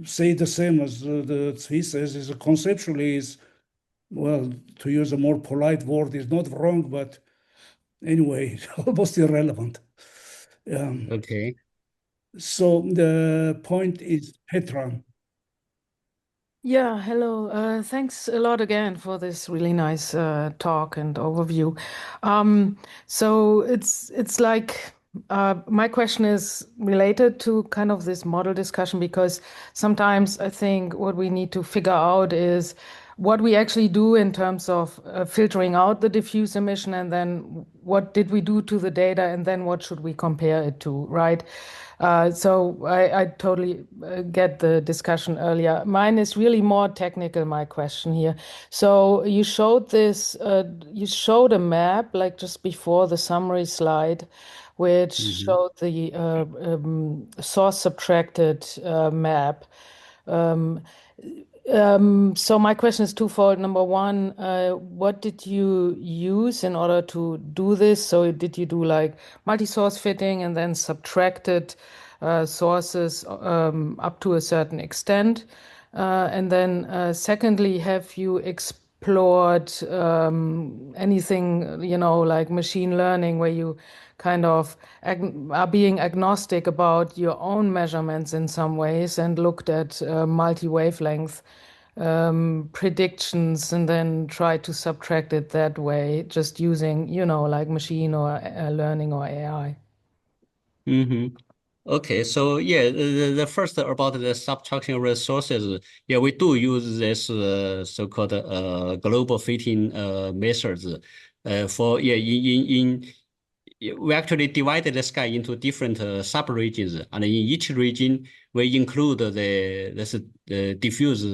say the same as the Zvi says, is conceptually is, well, to use a more polite word, is not wrong, but anyway, almost irrelevant. Okay. So the point is Petra. Yeah, hello. Thanks a lot again for this really nice talk and overview. So it's like my question is related to kind of this model discussion, because sometimes I think what we need to figure out is what we actually do in terms of filtering out the diffuse emission, and then what did we do to the data, and then what should we compare it to, right? So I totally get the discussion earlier. Mine is really more technical, my question here. So you showed this, you showed a map like just before the summary slide, which showed the source subtracted map. So my question is twofold. Number one, what did you use in order to do this? So did you do like multi-source fitting and then subtracted sources up to a certain extent? And then secondly, have you explored anything, you know, like machine learning, where you kind of are being agnostic about your own measurements in some ways and looked at multi-wavelength predictions and then tried to subtract it that way, just using, you know, like machine or learning or AI? Okay, so yeah, the first about the subtraction resources, yeah, we do use this so-called global fitting methods. For yeah, we actually divided the sky into different sub-regions, and in each region we include this diffuse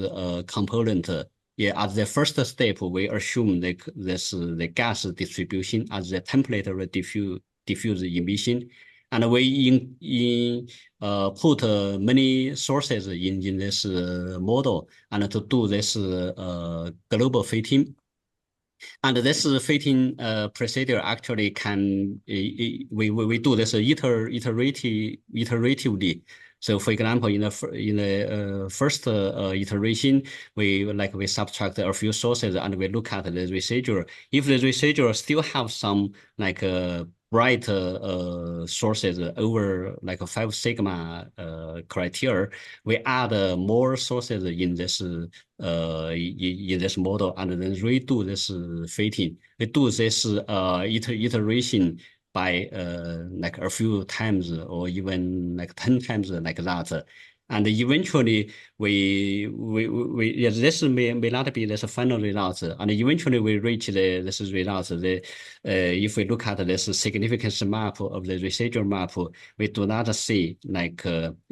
component. Yeah, as the first step, we assume the gas distribution as the template of the diffuse emission. And we put many sources in this model and to do this global fitting. And this fitting procedure actually can we do this iteratively. So, for example, in the first iteration, we subtract a few sources and we look at the residual. If the residual still have some like bright sources over like a 5 sigma criteria, we add more sources in this model and then redo this fitting. We do this iteration by like a few times or even like 10 times like that. And eventually this may not be this final result. And eventually we reach this result. If we look at this significance map of the residual map, we do not see like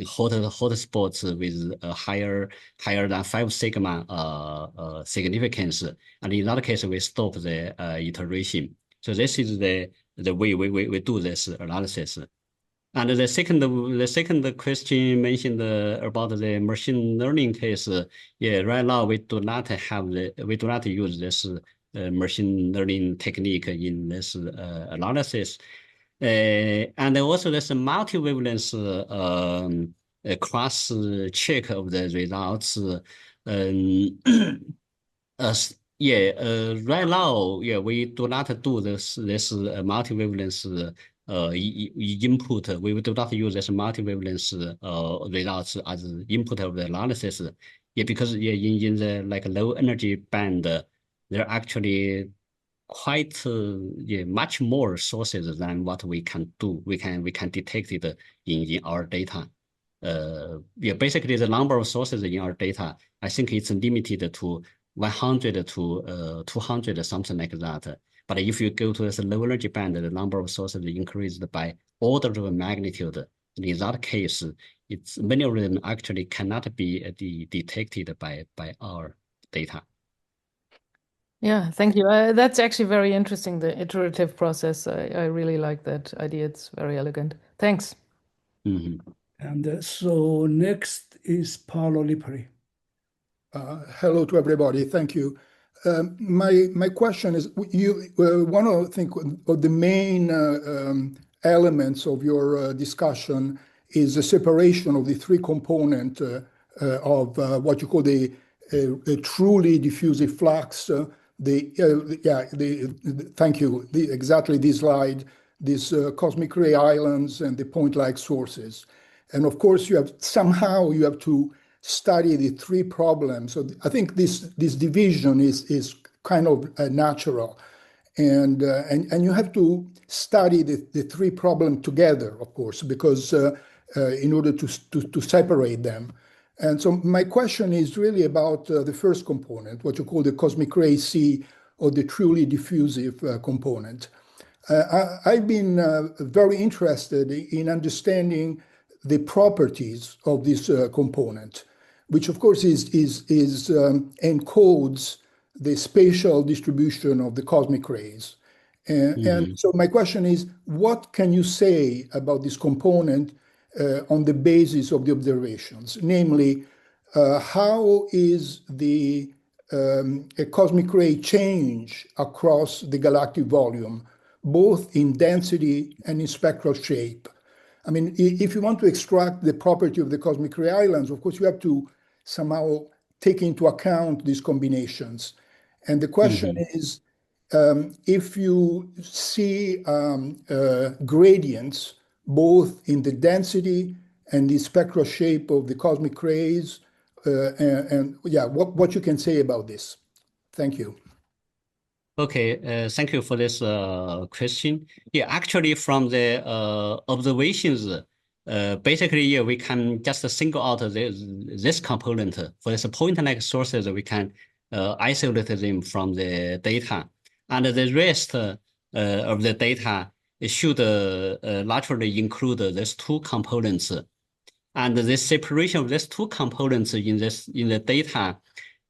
hot spots with a higher than 5 sigma significance. And in that case, we stop the iteration. So this is the way we do this analysis. And the second question mentioned about the machine learning case. Yeah, right now we do not use this machine learning technique in this analysis. And also there's a multi-wavelength cross check of the results. Right now, yeah, we do not do this multi-wavelength input. We do not use this multi-wavelength results as input of the analysis. Yeah, because yeah, in the like low energy band, there are actually quite much more sources than what we can do. We can detect it in our data. Yeah, basically the number of sources in our data, I think it's limited to 100 to 200, something like that. But if you go to this low energy band, the number of sources increased by order of magnitude. And in that case, many of them actually cannot be detected by our data. Yeah, thank you. That's actually very interesting, the iterative process. I really like that idea. It's very elegant. Thanks. And so next is Paolo Lipari. Hello to everybody. Thank you. My question is, one of the main elements of your discussion is the separation of the three component of what you call the truly diffusive flux. Thank you. Exactly this slide, these cosmic ray islands and the point-like sources. And of course, you have to study the three problems. So I think this division is kind of natural, and you have to study the three problems together, of course, because in order to separate them. And so my question is really about the first component, what you call the cosmic ray C, or the truly diffusive component. I've been very interested in understanding the properties of this component, which of course encodes the spatial distribution of the cosmic rays. And so my question is, what can you say about this component on the basis of the observations? Namely, how is a cosmic ray change across the galactic volume, both in density and in spectral shape? I mean, if you want to extract the property of the cosmic ray islands, of course, you have to somehow take into account these combinations. And the question is, if you see gradients both in the density and the spectral shape of the cosmic rays, what you can say about this. Thank you. Okay, thank you for this question. Yeah, actually, from the observations, basically, yeah, we can just single out this component. For this point-like sources, we can isolate them from the data. And the rest of the data should naturally include these two components. And the separation of these two components in the data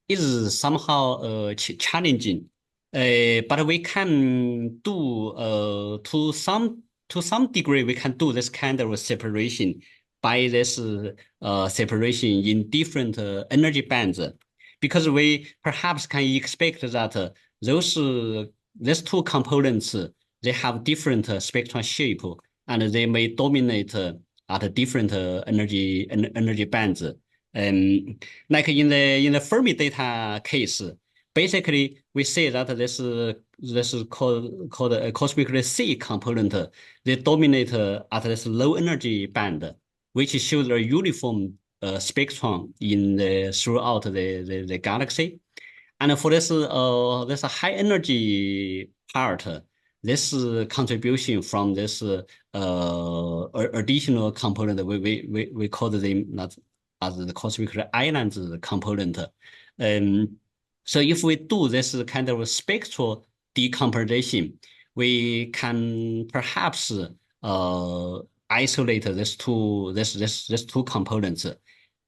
is somehow challenging. But we can do to some degree we can do this kind of separation by this separation in different energy bands, because we perhaps can expect that these two components, they have different spectral shape and they may dominate at different energy bands. Like in the Fermi data case, basically we say that this is called a cosmic ray C component. They dominate at this low energy band, which shows a uniform spectrum throughout the galaxy. And for this high energy part, this contribution from this additional component, we call them as the cosmic ray islands component. So if we do this kind of spectral decomposition, we can perhaps isolate these two components,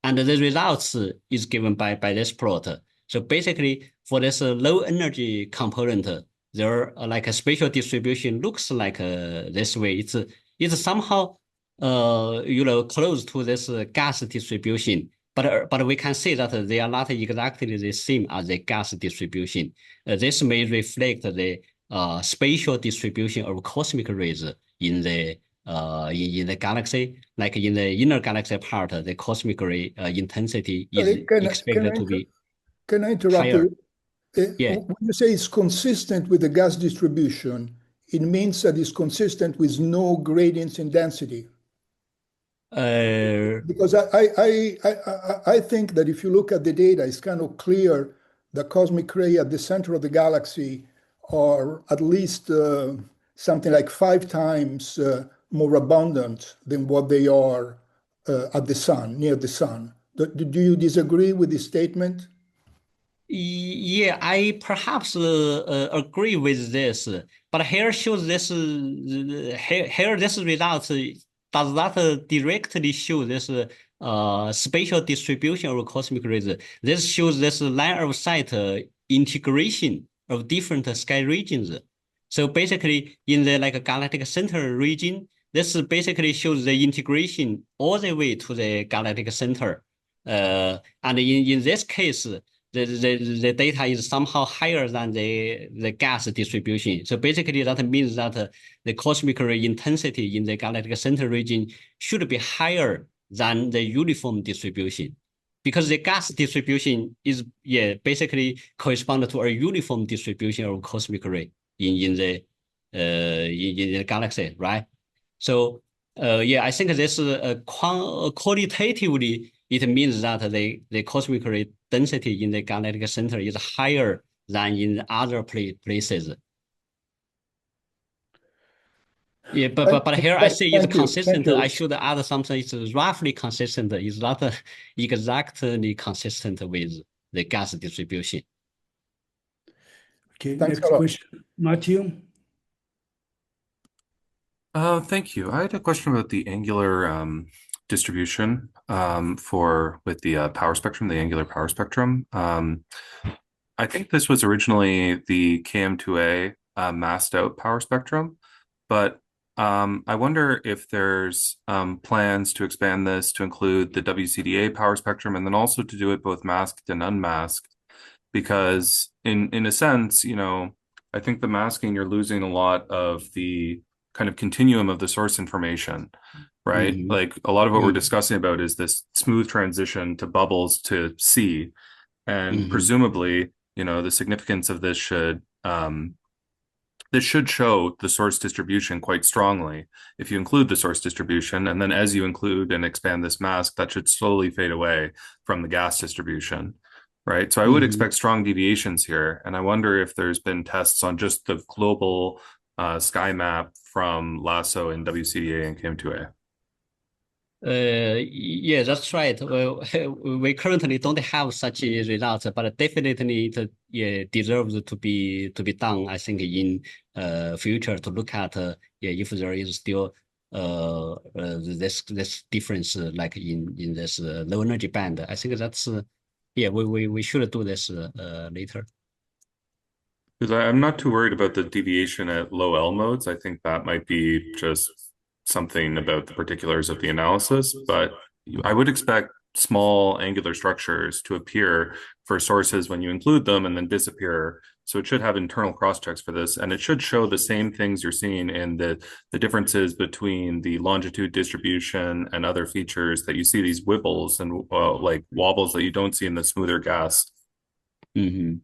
and the results is given by this plot. So basically, for this low energy component, there like a spatial distribution looks like this way. It's somehow close to this gas distribution. But we can say that they are not exactly the same as the gas distribution. This may reflect the spatial distribution of cosmic rays in the galaxy. Like in the inner galaxy part, the cosmic ray intensity is expected to be. Can I interrupt higher. you? Yeah. When you say it's consistent with the gas distribution, it means that it's consistent with no gradients in density. Because I think that if you look at the data, it's kind of clear the cosmic ray at the center of the galaxy are at least something like 5 times more abundant than what they are at the sun, near the sun. Do you disagree with this statement? Yeah, I perhaps agree with this, but here shows this here this result does not directly show this spatial distribution of cosmic rays. This shows this line of sight integration of different sky regions. So basically, in the galactic center region, this basically shows the integration all the way to the galactic center. And in this case, the data is somehow higher than the gas distribution. So basically that means that the cosmic ray intensity in the galactic center region should be higher than the uniform distribution, because the gas distribution is basically correspond to a uniform distribution of cosmic ray in the galaxy, right? So I think this qualitatively it means that the cosmic ray density in the galactic center is higher than in other places. Yeah, but here I say it's Thank you. consistent. Thank you. I should add something. It's roughly consistent. It's not exactly consistent with the gas distribution. Okay, Thanks next a lot. question, Matthew. Thank you. I had a question about the angular distribution with the power spectrum, the angular power spectrum. I think this was originally the KM2A masked out power spectrum, but I wonder if there's plans to expand this to include the WCDA power spectrum and then also to do it both masked and unmasked, because in a sense, I think the masking, you're losing a lot of the kind of continuum of the source information, right? Mhm. Like a lot of what we're Mhm. discussing about is this smooth transition to bubbles to C, and Mhm. presumably, the significance of this should show the source distribution quite strongly if you include the source distribution, and then as you include and expand this mask, that should slowly fade away from the gas distribution, right? So I would Mhm. expect strong deviations here, and I wonder if there's been tests on just the global sky map from LASSO and WCDA and KM2A. Yeah, that's right. Well, we currently don't have such results, but definitely it deserves to be done. I think in future to look at if there is still this difference like in this low energy band. I think that's we should do this later. Because I'm not too worried about the deviation at low L modes. I think that might be just something about the particulars of the analysis, but I would expect small angular structures to appear for sources when you include them and then disappear. So it should have internal cross-checks for this, and it should show the same things you're seeing in the differences between the longitude distribution and other features that you see these wibbles and like wobbles that you don't see in the smoother gas. Mm-hmm.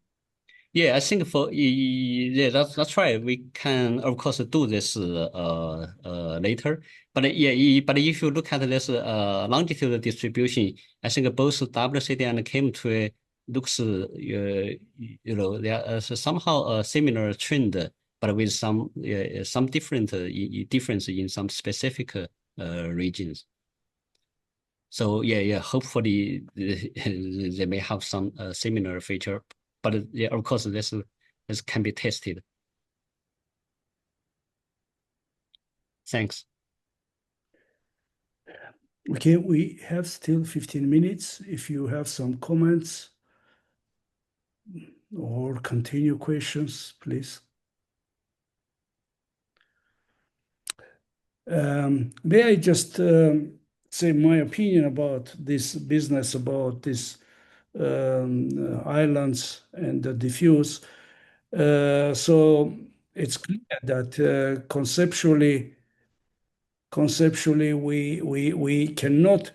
Yeah, I think that's right. We can of course do this later. But but if you look at this longitude distribution, I think both WCD and KM2A looks there is somehow a similar trend, but with some different difference in some specific regions. So hopefully they may have some similar feature. But of course, this can be tested. Thanks. Okay, we have still 15 minutes. If you have some comments or continue questions, please. May I just say my opinion about this business, about this islands and the diffuse. So it's clear that conceptually we cannot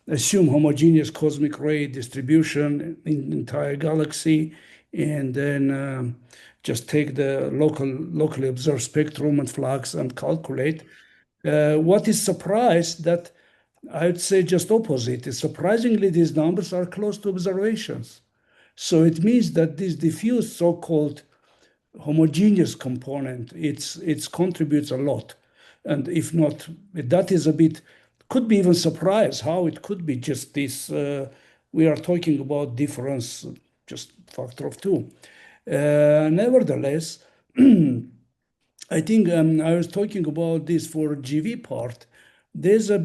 assume homogeneous cosmic ray distribution in the entire galaxy and then just take the locally observed spectrum and flux and calculate. What is surprised that I would say just opposite. Surprisingly, these numbers are close to observations. So it means that this diffuse so-called homogeneous component, it contributes a lot. And if not, that is a bit, could be even surprised how it could be just this. We are talking about difference, just factor of 2. Nevertheless, I think I was talking about this for GV part. There's a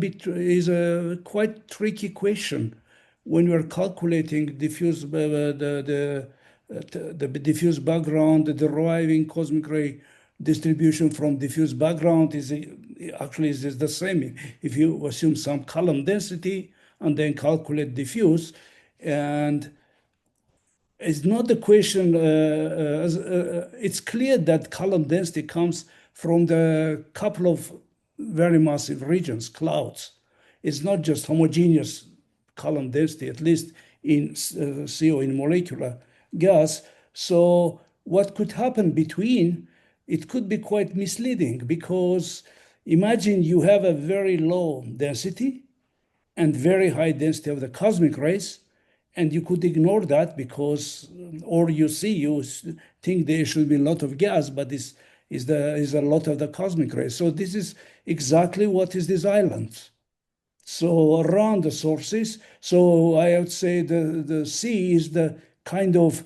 quite tricky question when we're calculating diffuse the diffuse background, the deriving cosmic ray distribution from diffuse background is the same. If you assume some column density and then calculate diffuse, and it's not the question. It's clear that column density comes from the couple of very massive regions, clouds. It's not just homogeneous column density, at least in CO, in molecular gas. So what could happen between, it could be quite misleading, because imagine you have a very low density and very high density of the cosmic rays, and you could ignore that because, or you think there should be a lot of gas, but is a lot of the cosmic rays. So this is exactly what is these islands. So around the sources, so I would say the sea is the kind of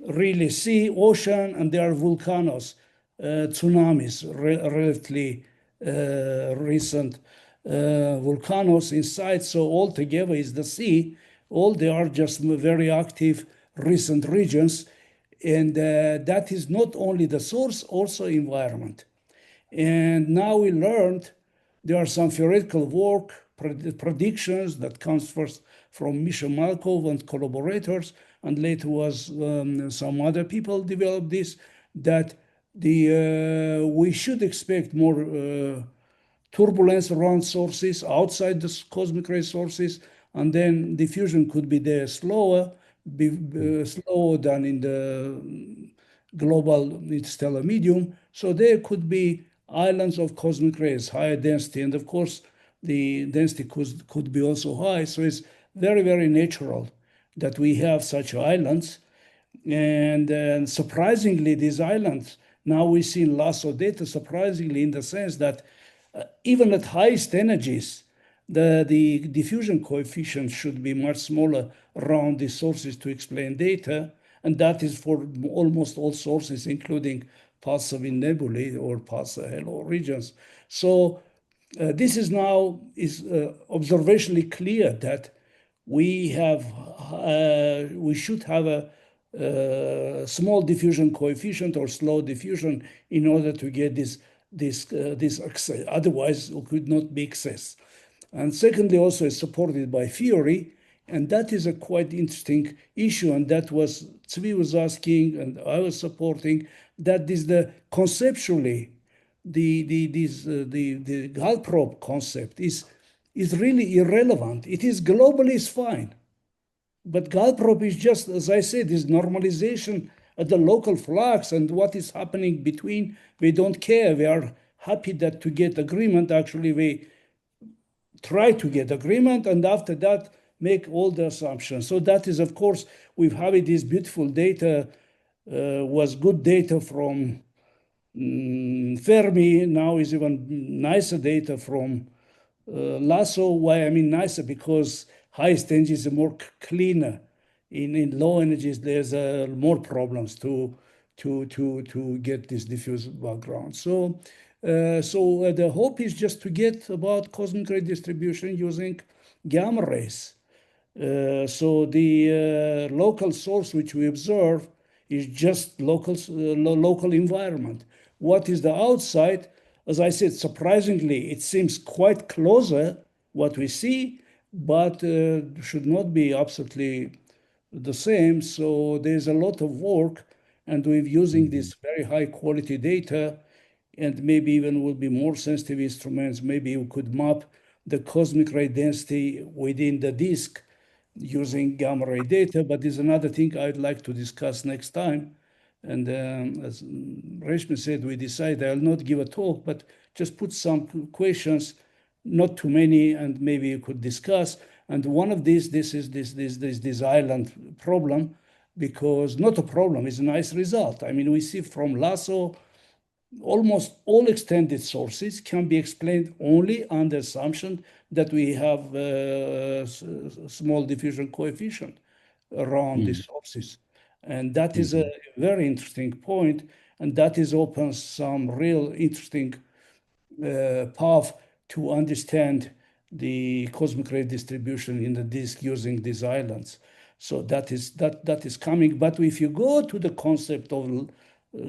really sea, ocean, and there are volcanoes, tsunamis, relatively recent volcanoes inside. So altogether is the sea. All they are just very active recent regions. And that is not only the source, also environment. And now we learned there are some theoretical work, predictions that comes first from Misha Malkov and collaborators, and later was some other people developed this, that we should expect more turbulence around sources outside the cosmic ray sources, and then diffusion could be there slower, slower than in the global interstellar medium. So there could be islands of cosmic rays, higher density, and of course the density could be also high. So it's very, very natural that we have such islands. And surprisingly, these islands, now we see lots of data, surprisingly, in the sense that even at highest energies, the diffusion coefficient should be much smaller around the sources to explain data. And that is for almost all sources, including pulsar nebulae or pulsar halo regions. So this is now observationally clear that we should have a small diffusion coefficient or slow diffusion in order to get this access. Otherwise, it could not be access. And secondly, also is supported by theory, and that is a quite interesting issue. And that was Tzvi was asking, and I was supporting that is the conceptually the Gall probe concept is really irrelevant. It is globally is fine, but Gall probe is just, as I said, is normalization at the local flux, and what is happening between, we don't care. We are happy that to get agreement. Actually, we try to get agreement, and after that, make all the assumptions. So that is, of course, we've had this beautiful data, was good data from Fermi, now is even nicer data from LASSO. Why I mean nicer? Because highest energies are more cleaner. In low energies, there's more problems to get this diffuse background. So the hope is just to get about cosmic ray distribution using gamma rays. So the local source which we observe is just local environment. What is the outside? As I said, surprisingly, it seems quite closer what we see, but should not be absolutely the same. So there's a lot of work, and we're using this very high quality data, and maybe even will be more sensitive instruments. Maybe we could map the cosmic ray density within the disk using gamma ray data, but there's another thing I'd like to discuss next time. And as Reshmi said, we decided I'll not give a talk, but just put some questions, not too many, and maybe you could discuss. And one of these, this is this island problem, because not a problem, it's a nice result. I mean, we see from LASSO, almost all extended sources can be explained only on the assumption that we have a small diffusion coefficient around the sources. And that is a very interesting point, and that is opens some real interesting path to understand the cosmic ray distribution in the disk using these islands. So that is coming. But if you go to the concept of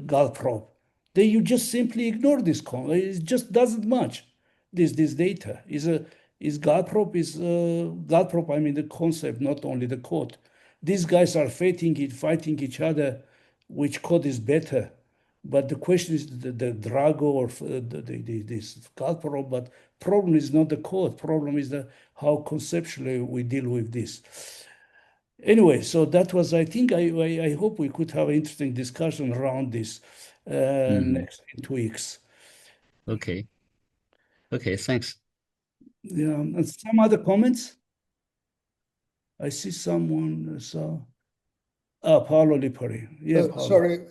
Gall probe, then you just simply ignore this. It just doesn't match this data. Gall probe, I mean the concept, not only the code. These guys are fighting each other, which code is better. But the question is the Drago or this Gall probe, but problem is not the code. Problem is how conceptually we deal with this. Anyway, so that was, I think, I hope we could have an interesting discussion around this next 2 weeks. Okay. Okay, thanks. Yeah, and some other comments? I see someone, Paolo Lipari. Yeah, Paolo. Sorry,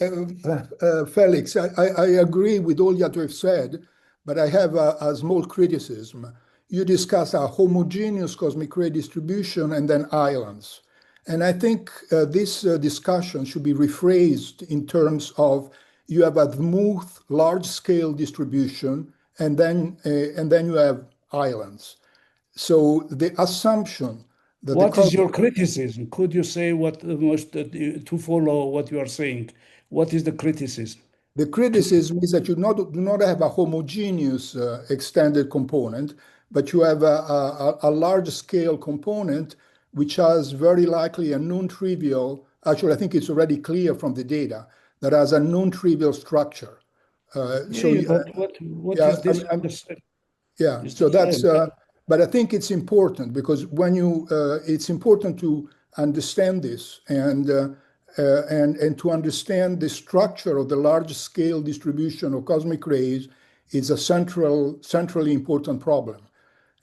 Felix, I agree with all that you have said, but I have a small criticism. You discuss a homogeneous cosmic ray distribution and then islands. And I think this discussion should be rephrased in terms of you have a smooth, large-scale distribution, and then you have islands. So the assumption that What is your criticism? Could you say what to follow what you are saying? What is the criticism? the criticism is that you do not have a homogeneous extended component, but you have a large-scale component which has very likely a non-trivial, actually I think it's already clear from the data, that has a non-trivial structure. But what yeah, is this? Yeah, so that's, but I think it's important because when you, it's important to understand this and to understand the structure of the large-scale distribution of cosmic rays is a centrally important problem.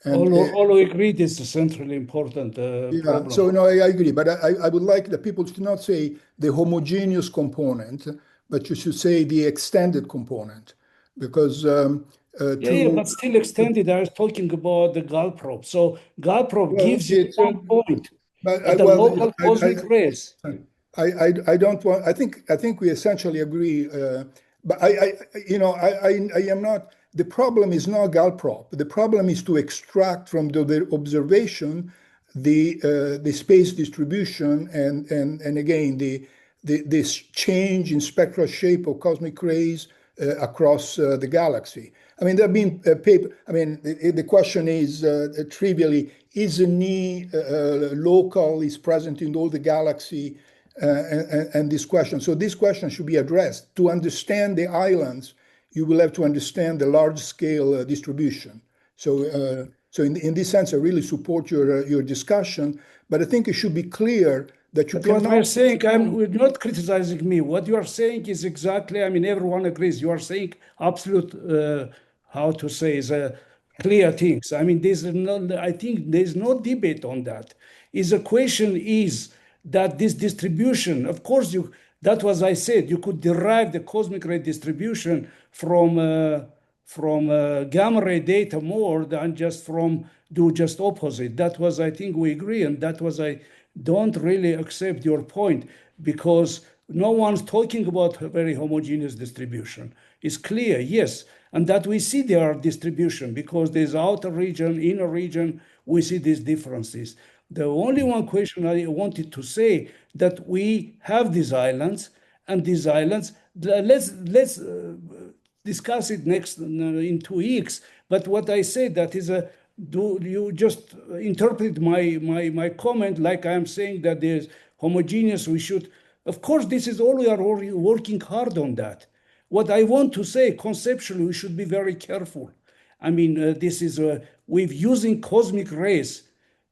And all agree this is a centrally important problem. So no, I agree, but I would like the people to not say the homogeneous component, but you should say the extended component, because but still extended. I was talking about the Gall probe. So Gall probe gives you one point, but the local cosmic rays. I don't want. I think we essentially agree. But I am not. The problem is not Gall probe. The problem is to extract from the observation the space distribution and again this change in spectral shape of cosmic rays across the galaxy. I mean, there have been paper. I mean, the question is trivially: is the Ni local? Is present in all the galaxy? And this question. So this question should be addressed. To understand the islands, you will have to understand the large-scale distribution. So, in this sense, I really support your discussion. But I think it should be clear that you cannot. What we're saying, we're not criticizing me. What you are saying is exactly. I mean, everyone agrees. You are saying absolute. How to say is clear things. I mean, there's no. I think there's no debate on that. Is the question is that this distribution, of course, that was I said, you could derive the cosmic ray distribution from gamma ray data more than just do just opposite. That was, I think we agree, and that was I don't really accept your point because no one's talking about a very homogeneous distribution. It's clear, yes, and that we see there are distribution because there's outer region, inner region, we see these differences. The only one question I wanted to say that we have these islands, and these islands, let's discuss it next in 2 weeks. But what I said that is do you just interpret my comment like I am saying that there's homogeneous? We should, of course, this is all we are working hard on that. What I want to say conceptually, we should be very careful. I mean, this is we're using cosmic rays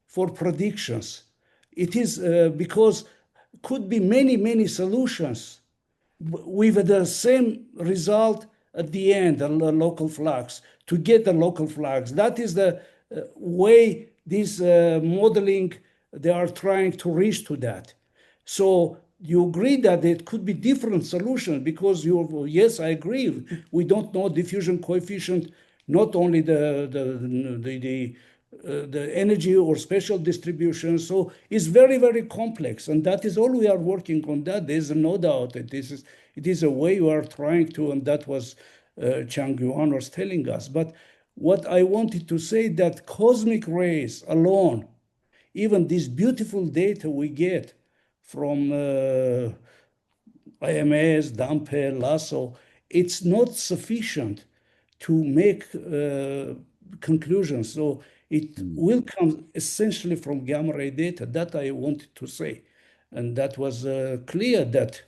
for predictions. It is because could be many solutions with the same result at the end, the local flux, to get the local flux. That is the way this modeling, they are trying to reach to that. So you agree that it could be different solutions because yes, I agree. We don't know diffusion coefficient, not only the energy or spatial distribution. So it's very complex, and that is all we are working on. That there's no doubt that it is a way we are trying to, and that was Qiang Yuan was telling us. But what I wanted to say that cosmic rays alone, even this beautiful data we get from IMS, Dampe, LASSO, it's not sufficient to make conclusions. So it will come essentially from gamma ray data. That I wanted to say. And that was clear that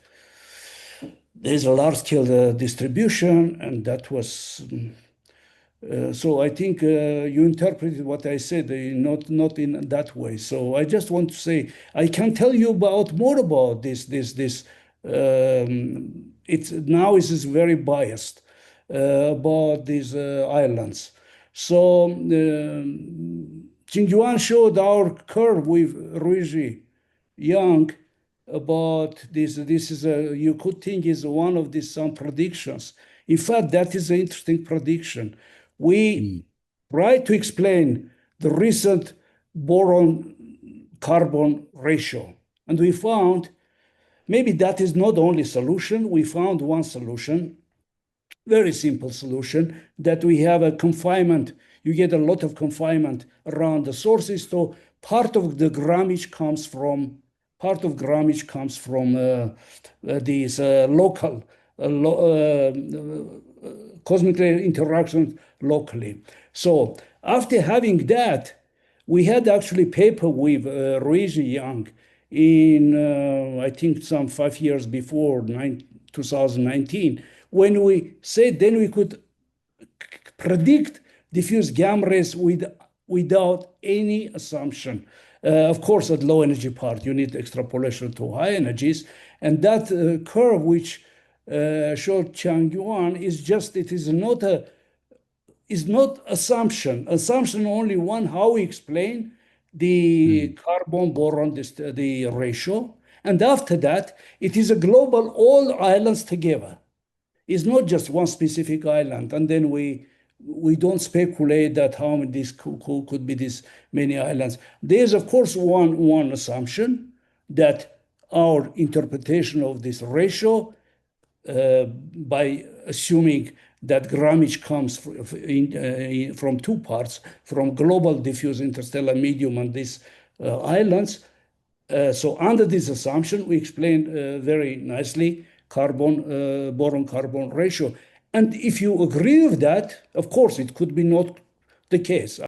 there's a large-scale distribution, and that was... so I think you interpreted what I said, not in that way. So I just want to say, I can tell you more about this. It's now is very biased about these islands. So Qing Yuan showed our curve with Ruiji Yang. about this. This is you could think is one of these some predictions. In fact, that is an interesting prediction. We try to explain the recent boron-carbon ratio, and we found maybe that is not the only solution. We found one solution, very simple solution, that we have a confinement. You get a lot of confinement around the sources. So part of the grammage comes from these local cosmic ray interactions locally. So after having that, we had actually paper with Ruiz Yang in I think some 5 years before 2019, when we said then we could predict diffuse gamma rays without any assumption. Of course, at low energy part, you need extrapolation to high energies. And that curve, which showed Qiang Yuan, is just, it is not assumption. Assumption only one, how we explain the carbon boron, the ratio. And after that, it is a global, all islands together. It's not just one specific island. And then we don't speculate that how this could be this many islands. There's, of course, one assumption that our interpretation of this ratio, by assuming that grammage comes from two parts, from global diffuse interstellar medium and these islands. So under this assumption, we explained very nicely boron-carbon ratio. And if you agree with that, of course, it could be not the case.